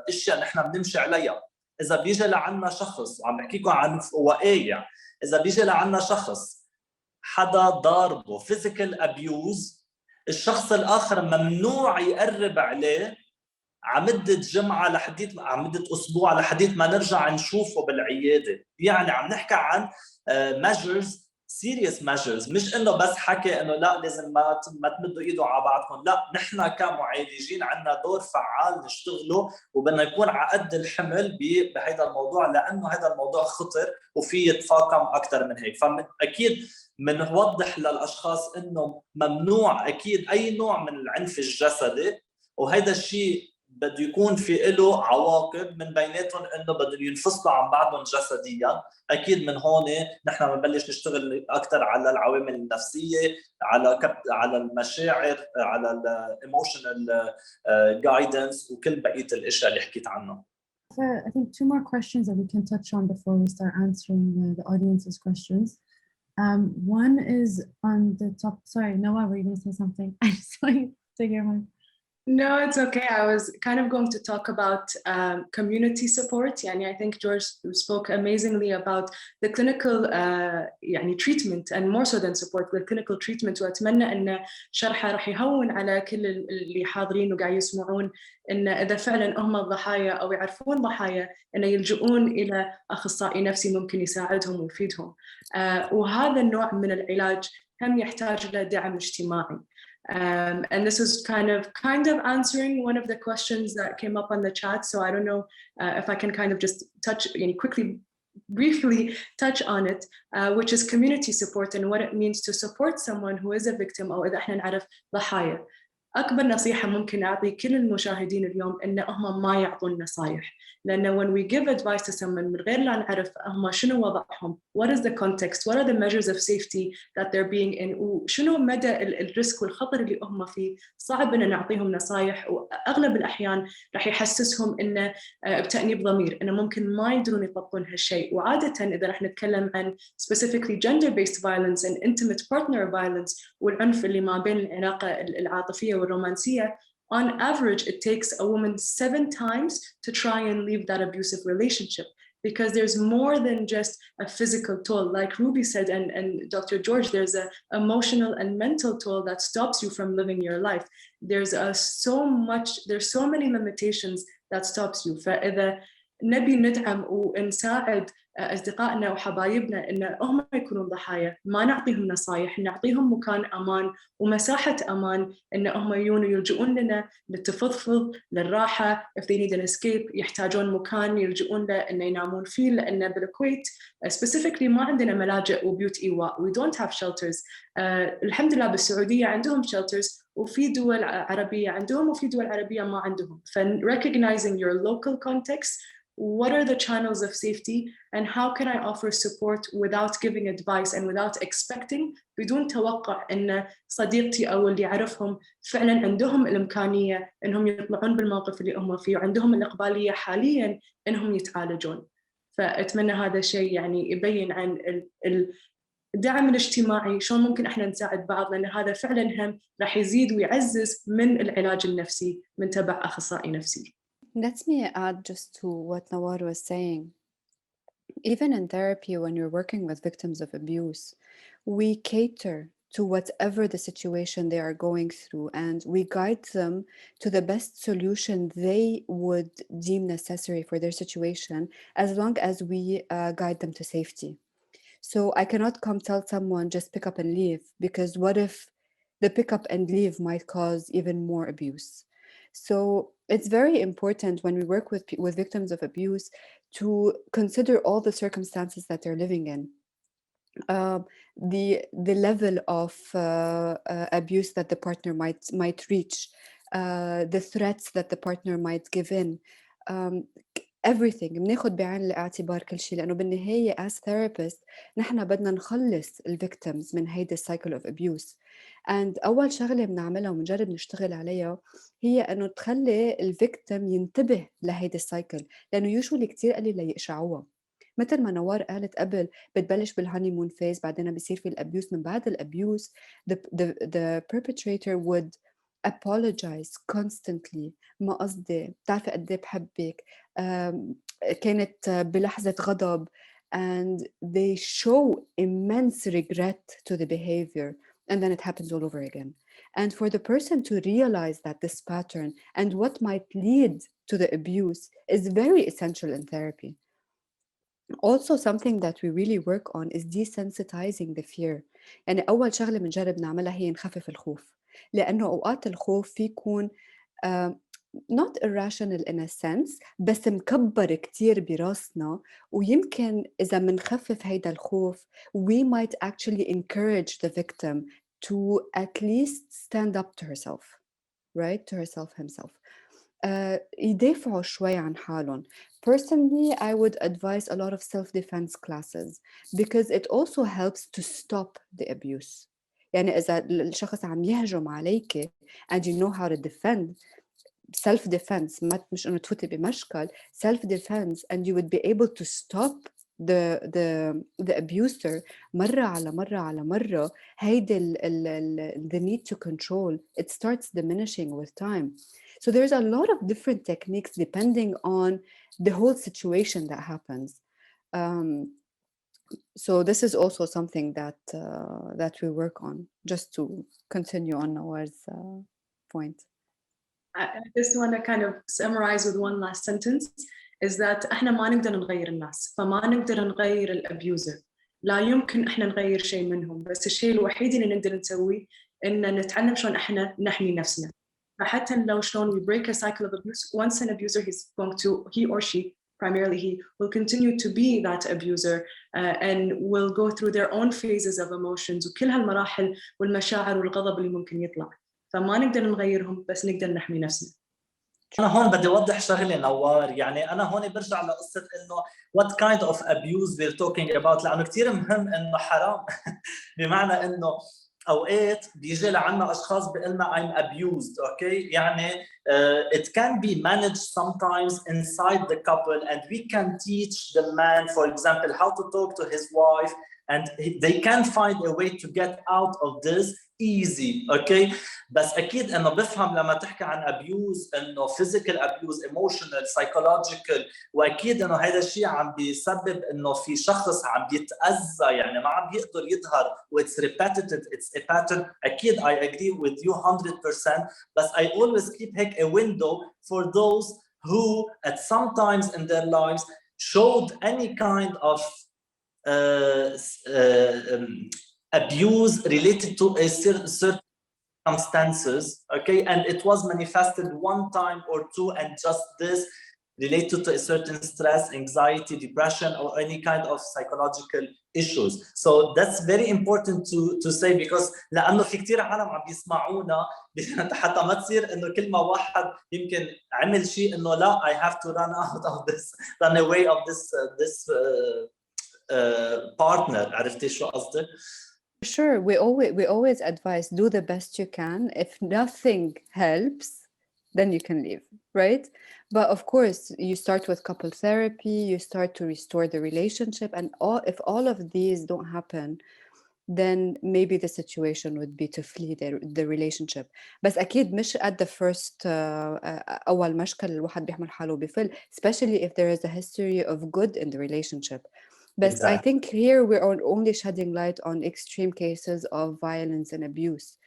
اشياء نحن بنمشي عليها. اذا بيجي لعنا شخص، وعم بحكيكم عن وقايع، اذا بيجي لعنا شخص حدا ضاربه physical abuse، الشخص الاخر ممنوع يقرب عليه عمدة جمعة لحديت عمدة أسبوع لحديت ما نرجع نشوفه بالعيادة. يعني عم نحكي عن measures serious measures، مش انه بس حكي انه لا لازم ما تمدوا ايده على بعضكم. لا، نحن كمعالجين عندنا دور فعال نشتغله، وبدنا يكون على قد الحمل بهذا الموضوع، لانه هذا الموضوع خطر وفي يتفاقم اكثر من هيك. فاكيد بنوضح للاشخاص انه ممنوع اكيد اي نوع من العنف الجسدي، وهذا الشيء بده يكون في له عواقب من بيناتهم، انه بدهم ينفصلوا عن بعضهم جسديا. اكيد من هون نحن بنبلش نشتغل اكثر على العوامل النفسيه، على المشاعر، على الايموشنال جايدنس، وكل بقيه الاشياء اللي حكيت عنها. I think 2 more questions that we can touch on before we start answering the audience's questions. One is on the top. Sorry, Noah, were you going to say something? I just want you to take your mind. No, it's okay. I was kind of going to talk about community support. Yani, I think George spoke amazingly about the clinical treatment, and more so than support, the clinical treatment. وأتمنى أن شرحه رح يهون على كل اللي حاضرين وقاعد يسمعون إن إذا فعلا هم الضحايا أو يعرفون ضحايا إن يلجؤون إلى أخصائي نفسي ممكن يساعدهم ويفيدهم. وهذا النوع من العلاج هم يحتاج إلى دعم اجتماعي. And this is kind of answering one of the questions that came up on the chat. So I don't know if I can kind of just touch, briefly touch on it, which is community support and what it means to support someone who is a victim أو إذا إحنا نعرف ضحايا. أكبر نصيحة ممكن أعطي كل المشاهدين اليوم إن هم ما يعطون نصايح، لأن when we give advice to someone من غير لا نعرف هم شنو وضعهم، what is the context, what are the measures of safety that they're being in، وشنو مدى الريسك والخطر اللي هم فيه، صعب إن نعطيهم نصايح. وأغلب الأحيان رح يحسسهم إنه بتأنيب ضمير، إنه ممكن ما يقدرون يطبقون هالشيء. وعادة إذا رح نتكلم عن specifically gender-based violence and intimate partner violence والعنف اللي ما بين العلاقة العاطفية والرومانسية, on average, it takes a woman 7 times to try and leave that abusive relationship, because there's more than just a physical toll. Like Ruby said, and Dr. George, there's an emotional and mental toll that stops you from living your life. There's so many limitations that stops you. فإذا نبي ندعم ونساعد أصدقائنا وحبايبنا إن هم يكونون ضحايا، ما نعطيهم نصايح، نعطيهم مكان أمان ومساحة أمان إن هم يلجؤون لنا للتفضفض، للراحة. if they need an escape يحتاجون مكان يلجؤون له إن ينامون فيه، لأن بالكويت specifically ما عندنا ملاجئ وبيوت إيواء. we don't have shelters. الحمد لله بالسعودية عندهم shelters، وفي دول عربية عندهم وفي دول عربية ما عندهم. recognizing your local context, what are the channels of safety and how can I offer support without giving advice and without expecting، بدون توقع إن صديقتي أو اللي أعرفهم فعلاً عندهم الإمكانية إنهم يطلعون بالموقف اللي هم فيه وعندهم الإقبالية حالياً إنهم يتعالجون. فأتمنى هذا الشيء يعني يبين عن الدعم الاجتماعي، شلون ممكن احنا نساعد بعض، لأن هذا فعلاً هم راح يزيد ويعزز من العلاج النفسي من تبع أخصائي نفسي. Let me add just to what Nawar was saying. Even in therapy, when you're working with victims of abuse, we cater to whatever the situation they are going through, and we guide them to the best solution they would deem necessary for their situation, as long as we guide them to safety. So I cannot come tell someone just pick up and leave, because what if the pick up and leave might cause even more abuse? So it's very important when we work with victims of abuse to consider all the circumstances that they're living in, the level of abuse that the partner might reach, the threats that the partner might give in, everything. بناخد بعين الاعتبار كل شيء، لأنه بالنهاية as therapist نحن بدنا نخلص الفيكتيمز من هيدا cycle of abuse. and أول شغلة بنعملها وبنجرب نشتغل عليها هي أنه تخلي الفيكتيم ينتبه لهيدا السايكل، لأنه usually كتير قليل ليقشعوها. مثل ما نوار قالت قبل، بتبلش بالهانيمون فيز، بعدين بيصير في الأبيوس. من بعد الأبيوس the perpetrator would apologize constantly. ما قصدي، بتعرفي قد ايه بحبك، كانت بلحظة غضب، and they show immense regret to the behavior, and then it happens all over again. And for the person to realize that this pattern and what might lead to the abuse is very essential in therapy. Also, something that we really work on is desensitizing the fear. يعني أول شغلة بنجرب نعملها هي نخفف الخوف، لأنه أوقات الخوف في يكون not irrational in a sense، بس مكبر كتير براسنا، ويمكن إذا منخفف هيدا الخوف we might actually encourage the victim to at least stand up to herself, right? To herself, himself. يدافعوا شوي عن حالهم. Personally, I would advise a lot of self-defense classes because it also helps to stop the abuse. يعني إذا الشخص عم يهجم عليك and you know how to defend, self-defense، مش إنه تفوتي بمشكل، self-defense, and you would be able to stop the abuser مرة على مرة على مرة. هيدا the need to control, it starts diminishing with time. So there's a lot of different techniques depending on the whole situation that happens. So this is also something that we work on, just to continue on Nawar's point. I just want to kind of summarize with one last sentence, is that احنا ما نقدر نغير الناس، فما نقدر نغير الابيوزر، لا يمكن احنا نغير شيء منهم، بس الشيء الوحيد اللي نقدر نسويه ان نتعلم شلون احنا نحمي نفسنا. فحتى لو شلون we break a cycle of abuse, once an abuser he or she, primarily he, will continue to be that abuser and will go through their own phases of emotions وكل هالمراحل والمشاعر والغضب اللي ممكن يطلع. فما نقدر نغيرهم، بس نقدر نحمي نفسنا. أنا هون بدي أوضح شغلة نوار، يعني أنا هون برجع لقصة إنه what kind of abuse we're talking about، لأنه كتير مهم إنه حرام بمعنى إنه أوقات بيجي لعنا أشخاص بيقولنا I'm abused، أوكي؟ يعني it can be managed sometimes inside the couple and we can teach the man, for example, how to talk to his wife and they can find a way to get out of this easy، okay? بس أكيد إنه بفهم لما تحكي عن abuse إنه physical abuse, emotional, psychological، وأكيد إنه هذا الشيء عم بيسبب إنه في شخص عم بيتأذى، يعني ما عم بيقدر يظهر و it's repetitive, it's a pattern. أكيد I agree with you 100%، بس I always keep هيك a window for those who at some times in their lives showed any kind of abuse related to a certain circumstances, okay, and it was manifested one time or two, and just this related to a certain stress, anxiety, depression, or any kind of psychological issues. So that's very important to say, because لأنه في كتير عالم عم بيسمعونا حتى ما تصير إنه كل ما واحد يمكن عمل شيء إنه لا I have to run out of this, run away of this partner. عرفتي شو قصدي؟ Sure, we always advise do the best you can. If nothing helps, then you can leave, right? But of course, you start with couple therapy, you start to restore the relationship, and if all of these don't happen, then maybe the situation would be to flee the relationship. بس أكيد مش at the first أول مشكل الواحد بيحمل حاله بفل, especially if there is a history of good in the relationship. But exactly. I think here we're only shedding light on extreme cases of violence and abuse.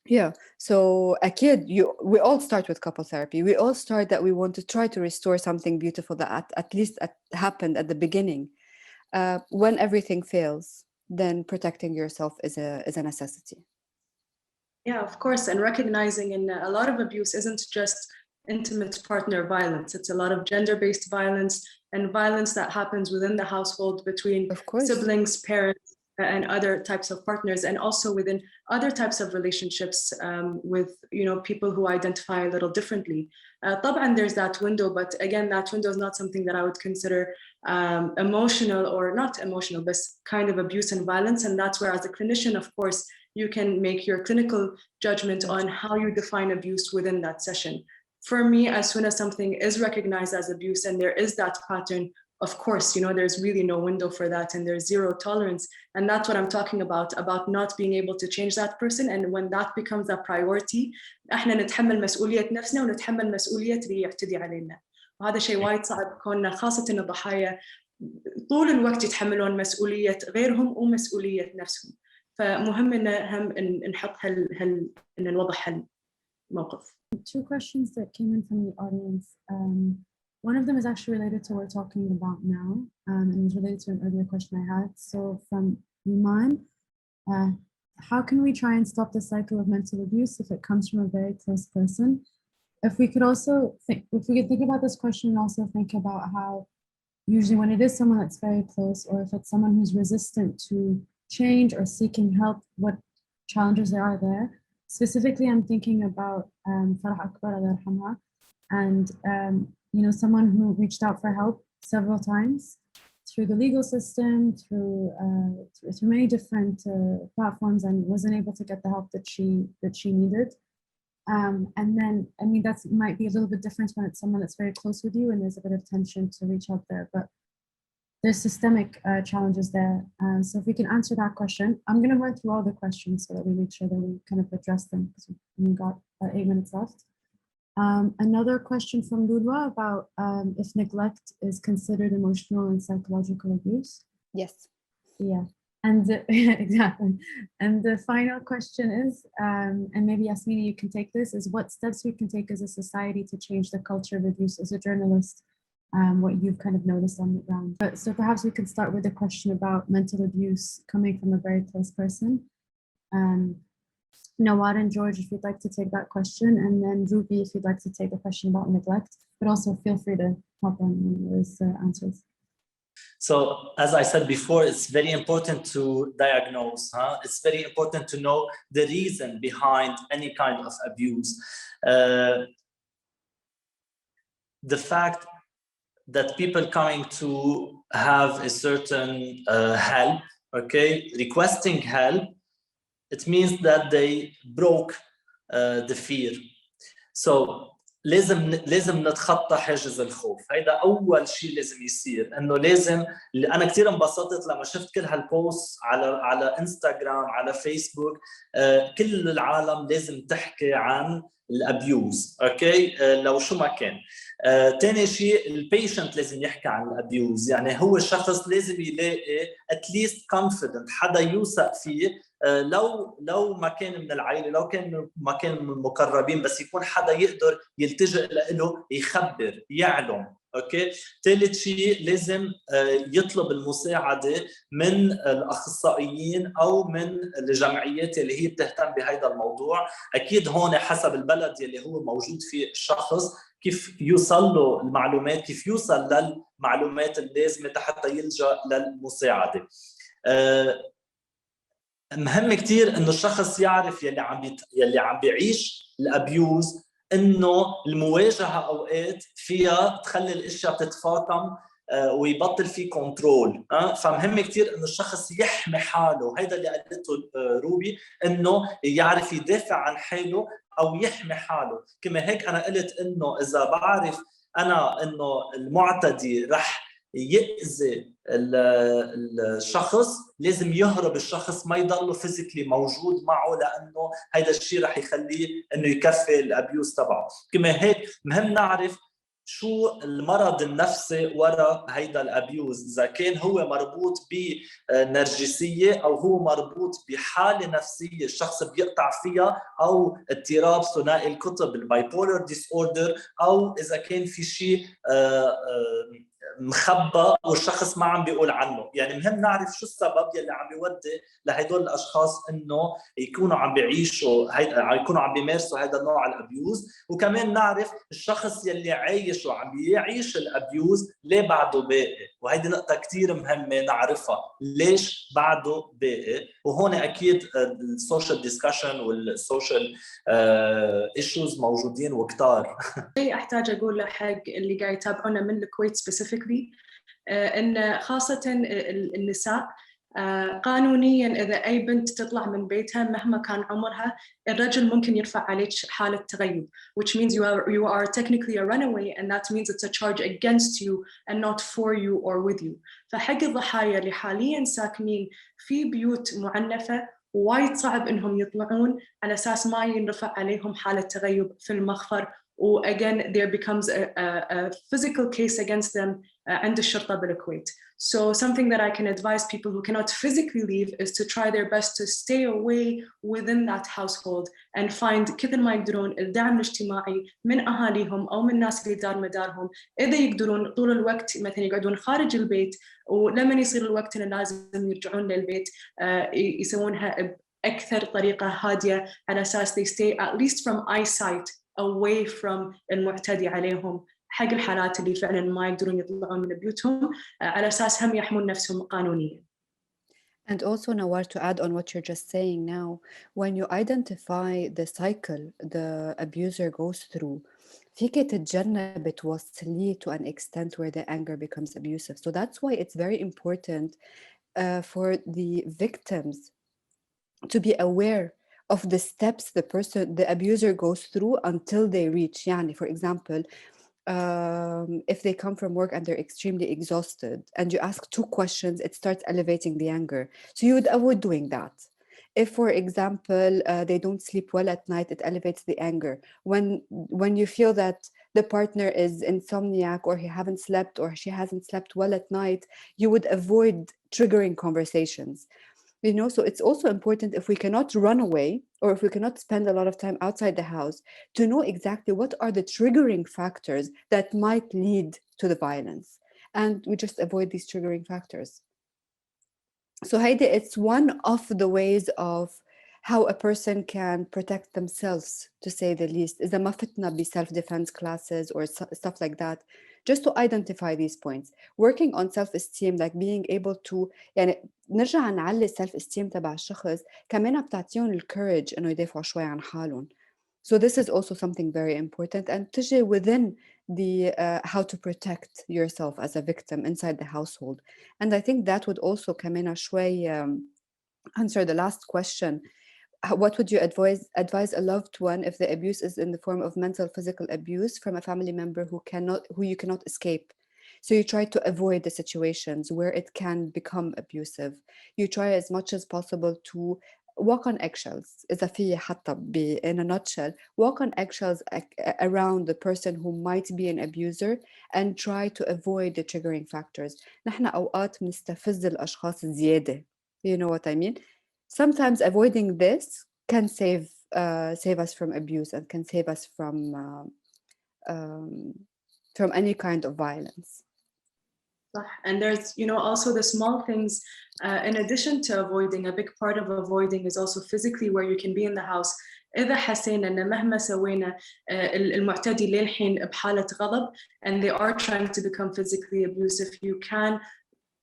Yeah, so أكيد we all start with couple therapy. We all start that we want to try to restore something beautiful that at least happened at the beginning. When everything fails, then protecting yourself is a necessity. Yeah, of course, and recognizing a lot of abuse isn't just intimate partner violence. It's a lot of gender-based violence and violence that happens within the household between siblings, parents, and other types of partners, and also within other types of relationships with people who identify a little differently. طبعا there's that window, but again, that window is not something that I would consider emotional, or not emotional, but kind of abuse and violence. And that's where, as a clinician, of course, you can make your clinical judgment on how you define abuse within that session. For me, as soon as something is recognized as abuse and there is that pattern, of course, there's really no window for that, and there's zero tolerance. And that's what I'm talking about not being able to change that person. And when that becomes a priority, احنا نتحمل مسؤولية نفسنا ونتحمل مسؤولية اللي يعتدي علينا. وهذا شيء وايد صعب كوننا خاصة الضحايا طول الوقت يتحملون مسؤولية غيرهم ومسؤولية نفسهم. فمهم إن هم نحط إن نوضح الموقف. Two questions that came in from the audience. One of them is actually related to what we're talking about now, and it was related to an earlier question I had. So from Iman, how can we try and stop the cycle of mental abuse if it comes from a very close person? If we could think about this question, and also think about how usually when it is someone that's very close, or if it's someone who's resistant to change or seeking help, what challenges there are there. Specifically, I'm thinking about Farah Akbar, Allah yarhamha, and someone who reached out for help several times through the legal system, through many different platforms, and wasn't able to get the help that she needed. And then, I mean, that might be a little bit different when it's someone that's very close with you and there's a bit of tension to reach out there, but there's systemic challenges there. So if we can answer that question, I'm going to run through all the questions so that we make sure that we kind of address them, because we've got 8 minutes left. Another question from Lulwa about if neglect is considered emotional and psychological abuse. Yes. Yeah. And exactly. And the final question is, and maybe Yasmena, you can take this, is what steps we can take as a society to change the culture of abuse as a journalist, what you've kind of noticed on the ground. So perhaps we can start with a question about mental abuse coming from a very close person. Nawar and George, if you'd like to take that question, and then Ruby, if you'd like to take a question about neglect, but also feel free to hop on those answers. So, as I said before, it's very important to diagnose. It's very important to know the reason behind any kind of abuse. The fact that people coming to have a certain help, okay, requesting help, it means that they broke the fear. So لازم نتخطى حاجز الخوف. هيدا أول شيء لازم يصير، إنه لازم. أنا كتير انبسطت لما شفت كل هالبوست على إنستغرام، على فيسبوك، كل العالم لازم تحكي عن الابيوز، اوكي، لو شو ما كان. تاني شيء البيشنت لازم يحكي عن الابيوز، يعني هو الشخص لازم يلاقي at least confident، حدا يوثق فيه لو ما كان من العائله، لو ما كان من المقربين، بس يكون حدا يقدر يلتجئ له يخبر يعلم. اوكي. ثالث شيء لازم يطلب المساعده من الاخصائيين او من الجمعيات اللي هي بتهتم بهذا الموضوع. اكيد هون حسب البلد اللي هو موجود فيه الشخص كيف يوصل له المعلومات، كيف يوصل للمعلومات اللازمه حتى يلجأ للمساعده. مهم كتير انه الشخص يعرف يلي عم بيعيش الابيوز انه المواجهه اوقات فيها تخلي الاشياء تتفاقم ويبطل في كنترول. فمهم كتير انه الشخص يحمي حاله، هيدا اللي قالته روبي، انه يعرف يدافع عن حاله او يحمي حاله. كما هيك انا قلت انه اذا بعرف انا انه المعتدي رح يأذي الشخص، لازم يهرب الشخص، ما يضل فيزيكلي موجود معه، لانه هذا الشيء رح يخليه انه يكفي الابيوز تبعه. كما هيك مهم نعرف شو المرض النفسي وراء هيدا الابيوز، اذا كان هو مربوط بنرجسيه او هو مربوط بحاله نفسيه الشخص بيقطع فيها، او اضطراب ثنائي القطب البايبولر ديس اوردر، او اذا كان في شيء مخبى والشخص ما عم بيقول عنه. يعني مهم نعرف شو السبب يلي عم بيودي لهدول الاشخاص انه يكونوا عم بيعيشوا يكونوا عم بيمارسوا هذا النوع الابيوز، وكمان نعرف الشخص يلي عايش وعم بيعيش الابيوز ليه بعده باقي. وهيدي نقطة كتير مهمة نعرفها، ليش بعده باقي. وهون اكيد السوشيال ديسكشن والسوشيال ايشوز موجودين وكتار. احتاج اقول لحق اللي قاعد يتابعونا من الكويت سبيسيفيكلي ان خاصه النساء قانونيا اذا اي بنت تطلع من بيتها مهما كان عمرها، الرجل ممكن يرفع عليك حاله تغيب، which means you are technically a runaway and that means it's a charge against you and not for you or with you. فحق الضحايا اللي حاليا ساكنين في بيوت معنفه وايد صعب انهم يطلعون على اساس ما ينرفع عليهم حاله تغيب في المخفر. again there becomes a physical case against them عند الشرطة بالكويت. So something that I can advise people who cannot physically leave is to try their best to stay away within that household and find كثر ما يقدرون الدعم الاجتماعي من أهاليهم أو من الناس اللي دار مدارهم. إذا يقدرون طول الوقت مثلا يقعدون خارج البيت، ولما يصير الوقت إنه لازم يرجعون للبيت يسوونها بأكثر طريقة هادية على أساس they stay at least from eyesight away from المعتدي عليهم، حق الحالات اللي فعلا ما يقدرون يطلعون من بيوتهم على أساس هم يحمون نفسهم قانونيا. And also, Nawar, to add on what you're just saying now, when you identify the cycle the abuser goes through, فيك تتجنب توصليه to an extent where the anger becomes abusive. So that's why it's very important for the victims to be aware of the steps the abuser goes through until they reach. Yani, for example, if they come from work and they're extremely exhausted and you ask 2 questions, it starts elevating the anger. So you would avoid doing that. If, for example, they don't sleep well at night, it elevates the anger. When you feel that the partner is insomniac or he haven't slept or she hasn't slept well at night, you would avoid triggering conversations. You know, so it's also important, if we cannot run away or if we cannot spend a lot of time outside the house, to know exactly what are the triggering factors that might lead to the violence. And we just avoid these triggering factors. So Heidi, it's one of the ways of how a person can protect themselves, to say the least. إذا ما فتنا ب self-defense classes or stuff like that, just to identify these points. Working on self-esteem, like being able to يعني نرجع نعلي self-esteem تبع الشخص، كمان بتعطيهم الcourage إنه يدافعوا شوي عن حالهم. So this is also something very important, and تجي within the how to protect yourself as a victim inside the household. And I think that would also كمان شوي answer the last question. What would you advise a loved one if the abuse is in the form of mental, physical abuse from a family member who you cannot escape? So you try to avoid the situations where it can become abusive. You try as much as possible to walk on eggshells. إذا في حتى in a nutshell, walk on eggshells around the person who might be an abuser and try to avoid the triggering factors. نحن أوقات بنستفز الأشخاص زيادة. You know what I mean? sometimes avoiding this can save us from abuse and can save us from any kind of violence. And there's, also the small things. In addition to avoiding, a big part of avoiding is also physically, where you can be in the house. إذا حسينا إن مهما سوينا المعتدي للحين بحالة غضب and they are trying to become physically abusive, you can,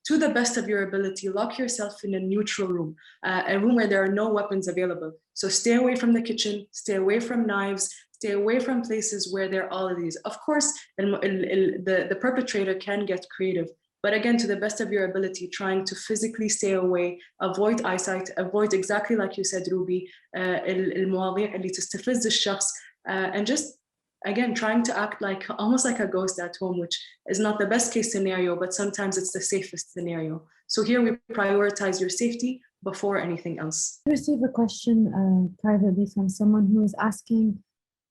to the best of your ability, lock yourself in a neutral room, a room where there are no weapons available. So stay away from the kitchen, stay away from knives, stay away from places where there are all of these. Of course, the perpetrator can get creative, but again, to the best of your ability, trying to physically stay away, avoid eyesight, avoid, exactly like you said, Ruby, المواضيع اللي تستفز الشخص, and just, again, trying to act like almost like a ghost at home, which is not the best case scenario, but sometimes it's the safest scenario. So here we prioritize your safety before anything else. I received a question privately from someone who is asking,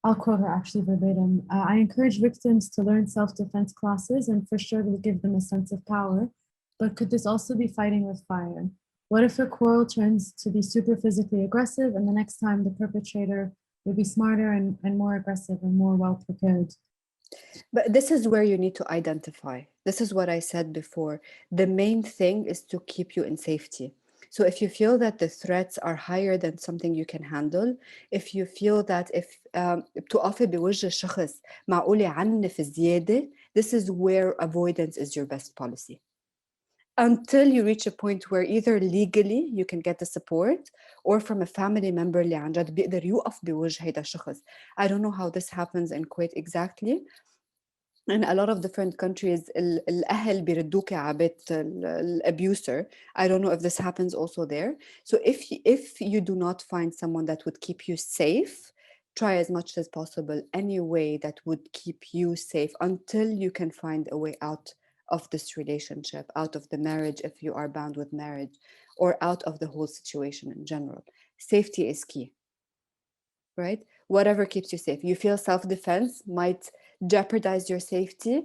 I'll quote her actually verbatim, I encourage victims to learn self-defense classes and for sure will give them a sense of power, but could this also be fighting with fire? What if a quarrel turns to be super physically aggressive and the next time the perpetrator would be smarter and more aggressive and more well prepared? But this is where you need to identify. This is what I said before. The main thing is to keep you in safety. So if you feel that the threats are higher than something you can handle, if you feel that if بتقفي بوجه شخص معقول يعنف زيادة, this is where avoidance is your best policy. Until you reach a point where either legally you can get the support or from a family member اللي عن جد بيقدر يوقف بوجه هيدا الشخص. I don't know how this happens in Kuwait exactly. In a lot of different countries, الأهل بيردوك على بيت الأبيوسر. I don't know if this happens also there. So if you do not find someone that would keep you safe, try as much as possible any way that would keep you safe until you can find a way out of this relationship, out of the marriage if you are bound with marriage, or out of the whole situation in general. Safety is key, right? Whatever keeps you safe. You feel self-defense might jeopardize your safety,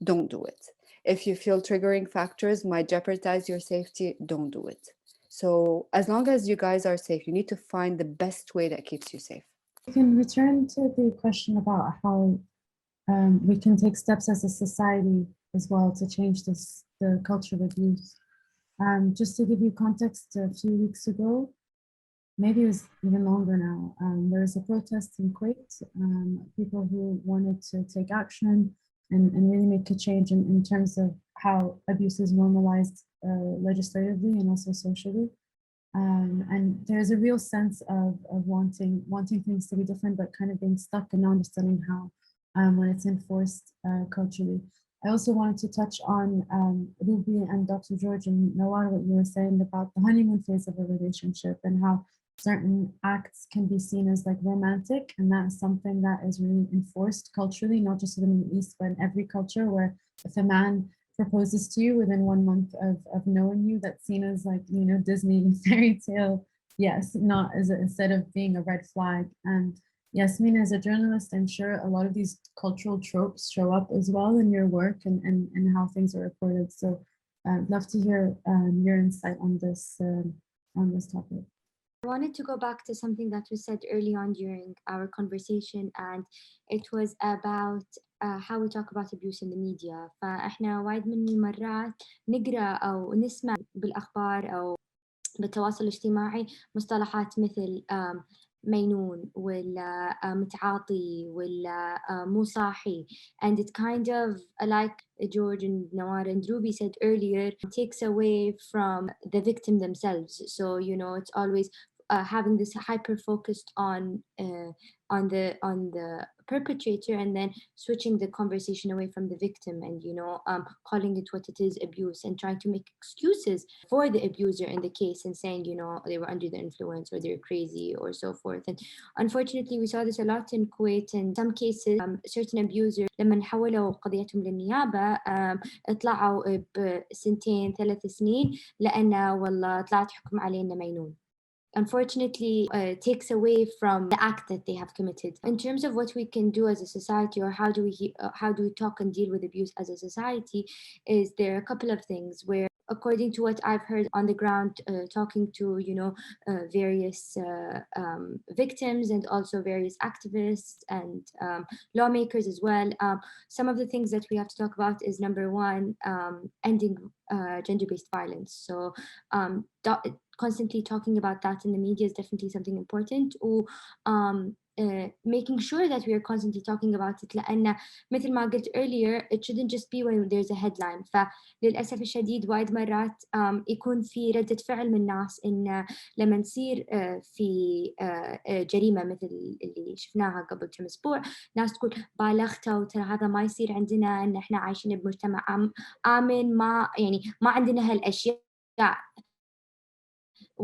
don't do it. If you feel triggering factors might jeopardize your safety, don't do it. So as long as you guys are safe, you need to find the best way that keeps you safe. We can return to the question about how we can take steps as a society as well to change the culture of abuse. Just to give you context, a few weeks ago, maybe it was even longer now, there was a protest in Kuwait, people who wanted to take action and really make a change in terms of how abuse is normalized legislatively and also socially. And there's a real sense of wanting things to be different, but kind of being stuck and not understanding how when it's enforced culturally. I also wanted to touch on Ruby and Dr. George and Nawar, what you were saying about the honeymoon phase of a relationship and how certain acts can be seen as like romantic, and that is something that is really enforced culturally, not just in the Middle East, but in every culture, where if a man proposes to you within 1 month of knowing you, that's seen as like, Disney fairy tale, yes, not as instead of being a red flag. And Yasmena, as a journalist, I'm sure a lot of these cultural tropes show up as well in your work and how things are reported. So I'd love to hear your insight on this topic. I wanted to go back to something that was said early on during our conversation, and it was about how we talk about abuse in the media. فإحنا وايد من المرات نقرأ أو نسمع بالأخبار أو بالتواصل الاجتماعي مصطلحات مثل مينون ولا متعاطي ولا مو صاحي, and it kind of, like George and Nawar and Ruby said earlier, takes away from the victim themselves. So it's always having this hyper focused on the perpetrator, and then switching the conversation away from the victim and calling it what it is, abuse, and trying to make excuses for the abuser in the case and saying they were under the influence or they're crazy or so forth. And unfortunately we saw this a lot in Kuwait. In some cases certain abusers لما حولوا قضيتهم للنيابة طلعوا ب2 3 سنين لأنه والله طلعت حكم علينا مينون. Unfortunately takes away from the act that they have committed. In terms of what we can do as a society, or how do we talk and deal with abuse as a society, is there are a couple of things where, according to what I've heard on the ground, talking to, various victims and also various activists and lawmakers as well, some of the things that we have to talk about is, number one, ending gender-based violence. So constantly talking about that in the media is definitely something important. Or making sure that we are constantly talking about it, لأن مثل ما قلت earlier, it shouldn't just be when there's a headline. فللأسف الشديد وايد مرات يكون في ردة فعل من الناس إن لما نصير في جريمة مثل اللي شفناها قبل كم أسبوع، ناس تقول بالغتوا وترى هذا ما يصير عندنا، إن إحنا عايشين بمجتمع آمن، ما عندنا هالأشياء.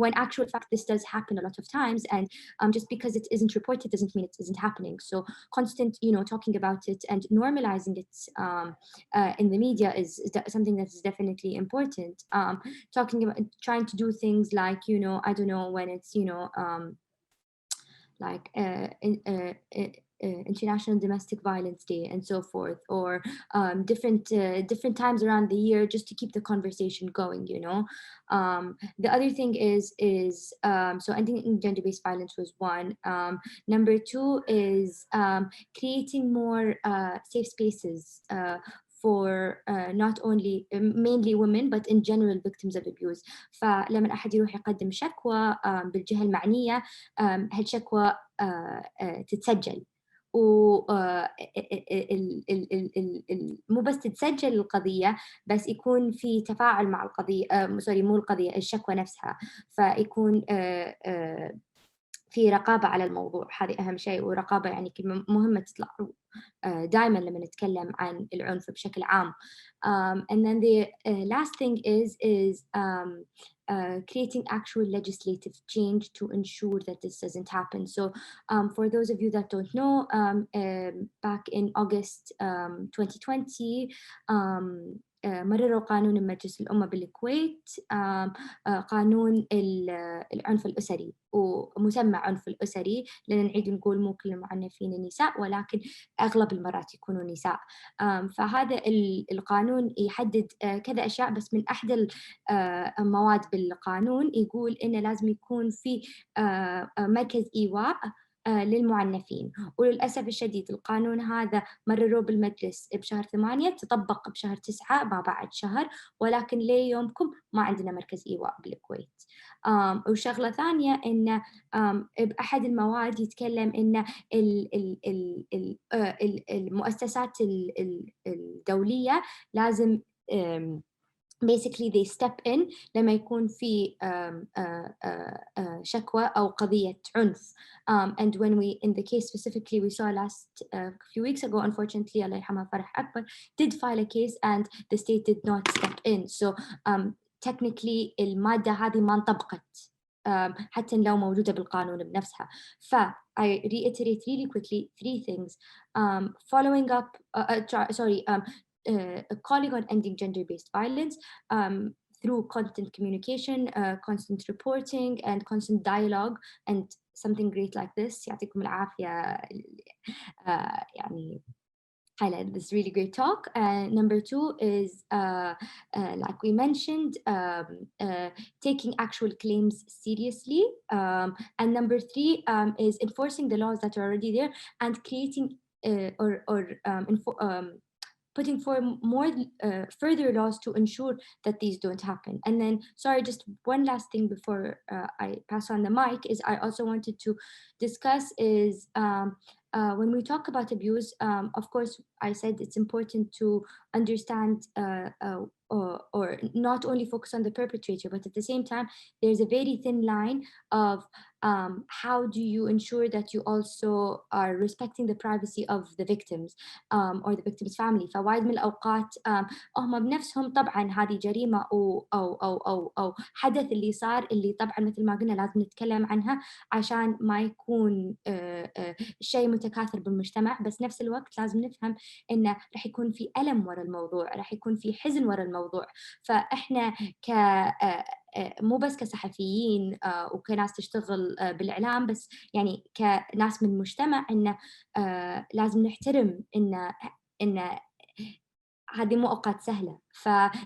When actual fact this does happen a lot of times, and just because it isn't reported doesn't mean it isn't happening. So constant, talking about it and normalizing it in the media is something that is definitely important. Talking about trying to do things like, I don't know, when it's, like International Domestic Violence Day and so forth, or different times around the year, just to keep the conversation going. The other thing is so ending gender-based violence was one. Number two is creating more safe spaces for not only mainly women but in general victims of abuse. فلما أحد يروح يقدم شكوى بالجهة المعنية، هالشكوى تتسجل، مو بس تتسجل القضية، بس يكون في تفاعل مع القضية، مو القضية، الشكوى نفسها، فيكون في رقابة على الموضوع. هذه أهم شيء، ورقابة يعني كلمة مهمة تطلع دائما لما نتكلم عن العنف بشكل عام. And then the last thing is creating actual legislative change to ensure that this doesn't happen. So for those of you that don't know, back in August 2020, مرروا قانون مجلس الأمة بالكويت، قانون العنف الأسري، ومسمى عنف الأسري لأن نعيد نقول مو كل المعنفين النساء، ولكن أغلب المرات يكونوا نساء. فهذا القانون يحدد كذا أشياء، بس من أحد المواد بالقانون يقول إنه لازم يكون في مركز إيواء للمعنفين. وللأسف الشديد القانون هذا مرروه بالمجلس بشهر 8، تطبق بشهر 9 ما بعد شهر، ولكن ليومكم ما عندنا مركز إيواء بالكويت. وشغلة ثانية إن بأحد المواد يتكلم إن المؤسسات الدولية لازم basically they step in لما يكون في شكوى أو قضية عنف. And when we, in the case specifically we saw last few weeks ago, unfortunately الله يرحمها فرح أكبر did file a case and the state did not step in. So technically المادة هذه ما انطبقت حتى لو موجودة بالقانون بنفسها. I reiterate really quickly 3 things. Following up, calling on ending gender-based violence through constant communication, constant reporting, and constant dialogue, and something great like this. يعطيكم العافية. يعني highlight this really great talk. Number 2 is, like we mentioned, taking actual claims seriously. And number 3 is enforcing the laws that are already there and creating putting forward more further laws to ensure that these don't happen. And then, sorry, just one last thing before I pass on the mic is I also wanted to discuss is when we talk about abuse, of course, I said it's important to understand or not only focus on the perpetrator, but at the same time, there's a very thin line of how do you ensure that you also are respecting the privacy of the victims or the victim's family. فوايد من الأوقات هم بنفسهم طبعا هذه جريمة أو حدث اللي صار، اللي طبعا مثل ما قلنا لازم نتكلم عنها عشان ما يكون شيء متكاثر بالمجتمع، بس نفس الوقت لازم نفهم إنه رح يكون في ألم وراء الموضوع، رح يكون في حزن وراء الموضوع. فإحنا مو بس كصحفيين وكناس تشتغل بالإعلام، بس يعني كناس من المجتمع، إنه لازم نحترم إن هذه مو أوقات سهلة.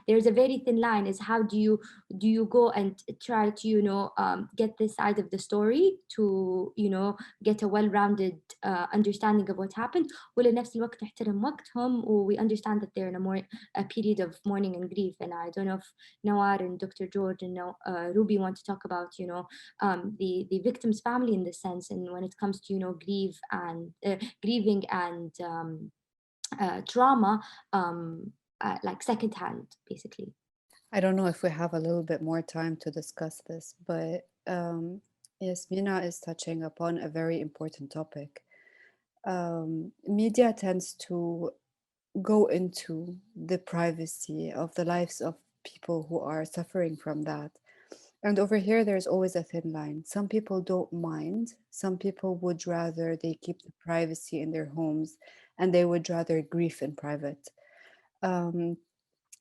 There's a very thin line is how do you go and try to get this side of the story to get a well-rounded understanding of what happened, ولا نفس الوقت نحترم وقتهم we understand that they're in a period of mourning and grief. And I don't know if Nawar and Dr. George and Ruby want to talk about the victim's family in this sense, and when it comes to grieving and trauma, like secondhand, basically. I don't know if we have a little bit more time to discuss this, but Yasmena is touching upon a very important topic. Media tends to go into the privacy of the lives of people who are suffering from that. And over here, there's always a thin line. Some people don't mind. Some people would rather they keep the privacy in their homes, and they would rather grieve in private.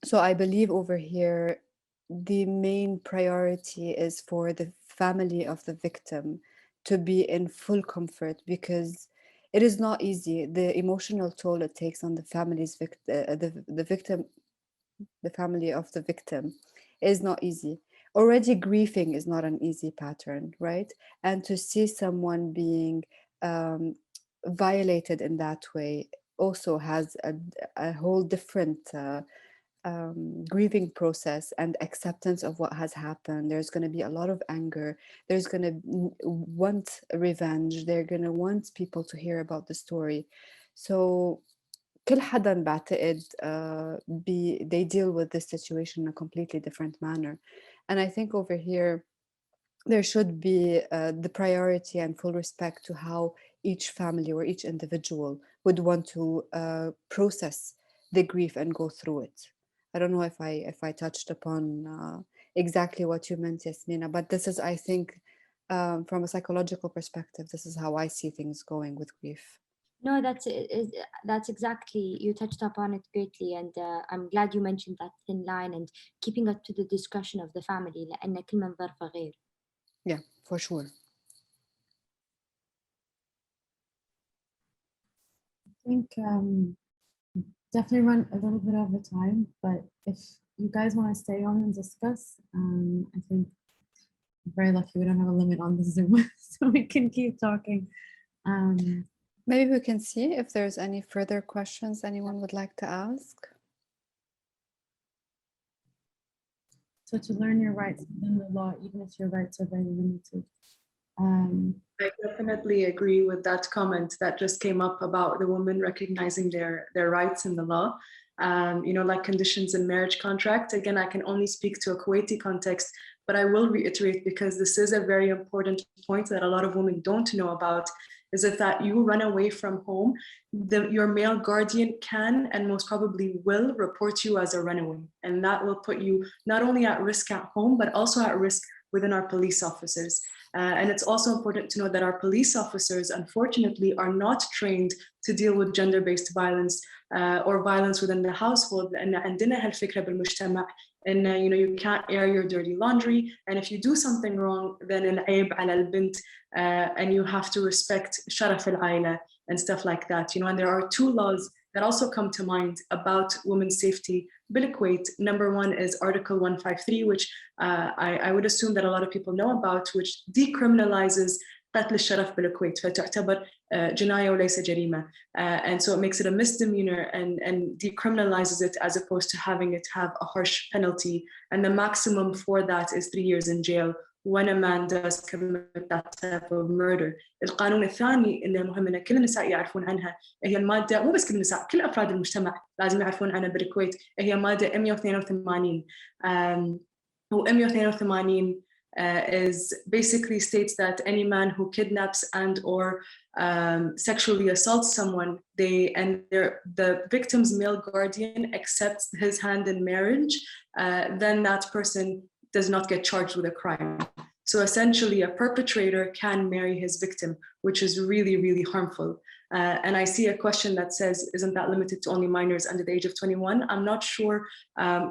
So I believe over here, the main priority is for the family of the victim to be in full comfort, because it is not easy. The emotional toll it takes on the family's the family of the victim is not easy. Already grieving is not an easy pattern, right? And to see someone being violated in that way also has a whole different grieving process and acceptance of what has happened. There's going to be a lot of anger. There's going to want revenge. They're going to want people to hear about the story. So كل حدا بعتقد they deal with this situation in a completely different manner. And I think over here there should be the priority and full respect to how each family or each individual would want to process the grief and go through it. I don't know if I touched upon exactly what you meant, Yasmena, but this is, I think, from a psychological perspective, this is how I see things going with grief. No, that's exactly, you touched upon it greatly, and I'm glad you mentioned that thin line and keeping it to the discretion of the family, لأن كل من ظرف غير. Yeah, for sure. I think definitely run a little bit over time, but if you guys want to stay on and discuss, I think I'm very lucky we don't have a limit on the Zoom, so we can keep talking. Maybe we can see if there's any further questions anyone would like to ask. So to learn your rights within the law, even if your rights are very limited. I definitely agree with that comment that just came up about the women recognizing their rights in the law. Like conditions in marriage contract. Again, I can only speak to a Kuwaiti context, but I will reiterate, because this is a very important point that a lot of women don't know about, is that you run away from home, your male guardian can and most probably will report you as a runaway. And that will put you not only at risk at home, but also at risk within our police officers. And it's also important to know that our police officers, unfortunately, are not trained to deal with gender-based violence or violence within the household. And عندنا هالفكرة بالمجتمع إن you can't air your dirty laundry, and if you do something wrong, then العيب على البنت, and you have to respect شرف العائلة and stuff like that. And there are two laws that also come to mind about women's safety بالكويت. Number one is Article 153, which I would assume that a lot of people know about, which decriminalizes قتل الشرف بالكويت فتعتبر جناية وليس جريمة, and so it makes it a misdemeanor and decriminalizes it as opposed to having it have a harsh penalty, and the maximum for that is 3 years in jail when a man does commit that type of murder. القانون الثاني اللي مهم ان كل النساء يعرفون عنها هي المادة، مو بس كل النساء، كل افراد المجتمع لازم يعرفون عنها بالكويت، هي مادة 182. و 182 is basically states that any man who kidnaps and or sexually assaults someone, the victim's male guardian accepts his hand in marriage, then that person does not get charged with a crime. So essentially a perpetrator can marry his victim, which is really, really harmful. And I see a question that says, isn't that limited to only minors under the age of 21? I'm not sure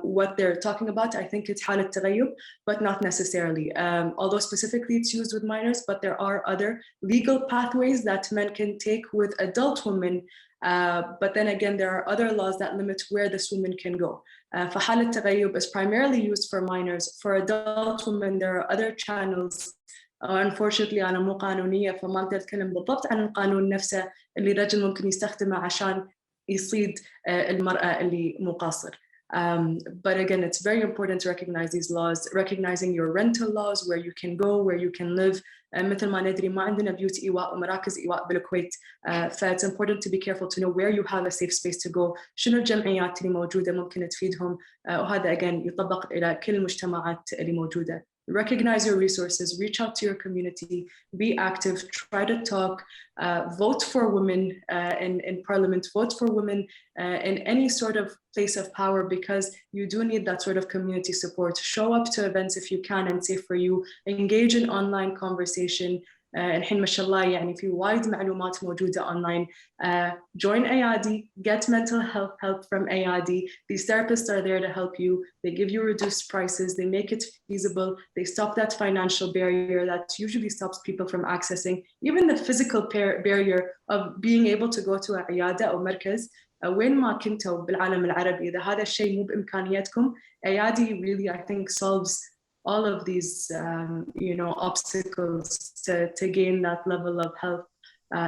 what they're talking about. I think it's حالة تغيب, but not necessarily. Although specifically it's used with minors, but there are other legal pathways that men can take with adult women. But then again, there are other laws that limit where this woman can go. فحالة التغيب is primarily used for minors. For adult women, there are other channels. Unfortunately أنا مو قانونية فما أقدر أتكلم بالضبط عن القانون نفسه اللي الرجل ممكن يستخدمه عشان يصيد المرأة اللي مو قاصر. But again, it's very important to recognize these laws, recognizing your rental laws, where you can go, where you can live. مثل ما ندري ما عندنا بيوت إيواء ومراكز إيواء بالكويت. It's important to be careful to know where you have a safe space to go. شنو الجمعيات اللي موجودة ممكن تفيدهم. وهذا again يطبق إلى كل المجتمعات اللي موجودة. Recognize your resources, reach out to your community, be active, try to talk, vote for women in parliament, vote for women in any sort of place of power, because you do need that sort of community support. Show up to events if you can and safe for you, engage in online conversation. الحين ما شاء الله يعني في وايد معلومات موجودة online. Join AID, get mental health help from AID. These therapists are there to help you. They give you reduced prices. They make it feasible. They stop that financial barrier that usually stops people from accessing even the physical barrier of being able to go to عيادة أو مركز وين ما كنتوا بالعالم العربي. إذا هذا الشيء مو بإمكانياتكم, AID really I think solves all of these obstacles to gain that level of health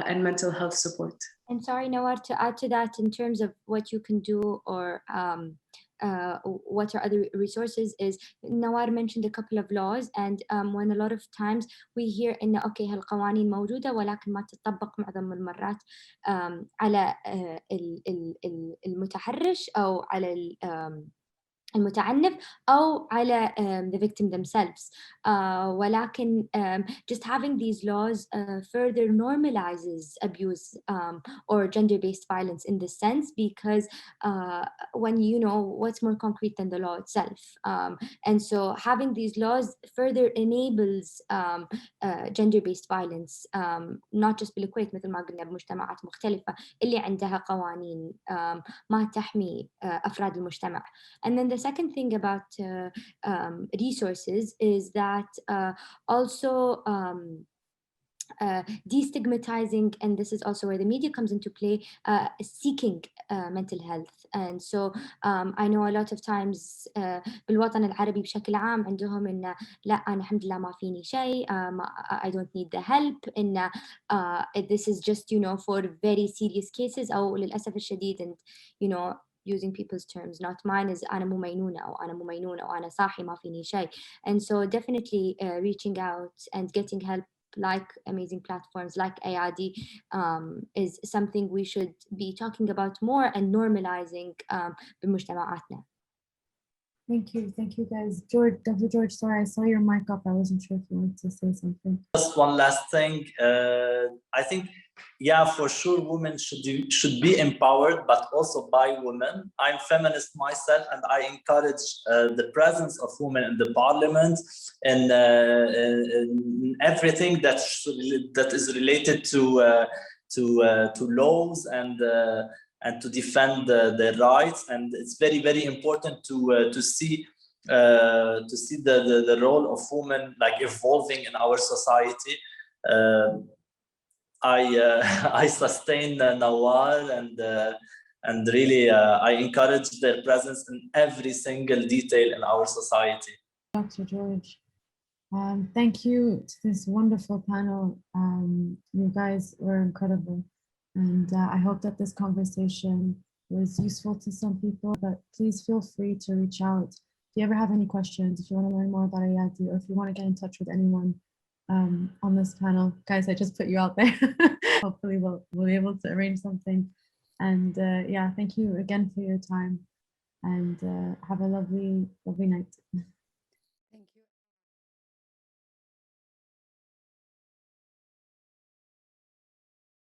and mental health support. And sorry, Nawar, to add to that in terms of what you can do or what are other resources is Nawar mentioned a couple of laws, and when a lot of times we hear إن أوكي هالقوانين موجودة ولكن ما تطبق معظم المرات على المتحرش أو على المتعنف أو على the victim themselves. ولكن just having these laws further normalizes abuse or gender-based violence in this sense, because when you know what's more concrete than the law itself. And so having these laws further enables gender-based violence, not just بالكويت مثل ما قلنا بمجتمعات مختلفة اللي عندها قوانين ما تحمي أفراد المجتمع. And then the second thing about resources is that also destigmatizing, and this is also where the media comes into play, seeking mental health. And so I know a lot of times بالوطن العربي بشكل عام عندهم إن لا أنا الحمد لله ما فيني شيء, I don't need the help, إن this is just for very serious cases أو للأسف الشديد, and using people's terms, not mine, is أنا مو مينونة أو أنا مو مينونة أو أنا صاحي ما فيني شيء. And so definitely reaching out and getting help like amazing platforms like AID is something we should be talking about more and normalizing بمجتمعاتنا. Thank you guys. Dr. George, sorry, I saw your mic up. I wasn't sure if you wanted to say something. Just one last thing. I think, yeah, for sure, women should be empowered, but also by women. I'm feminist myself, and I encourage the presence of women in the parliament and in everything that is related to laws and to defend their rights. And it's very, very important to see the role of women like evolving in our society. I sustain Nawar and really I encourage their presence in every single detail in our society. Dr. George, thank you to this wonderful panel. You guys were incredible. And I hope that this conversation was useful to some people, but please feel free to reach out. If you ever have any questions, if you want to learn more about Ayati, or if you want to get in touch with anyone on this panel, guys, I just put you out there. Hopefully we'll be able to arrange something. And yeah, thank you again for your time, and have a lovely night.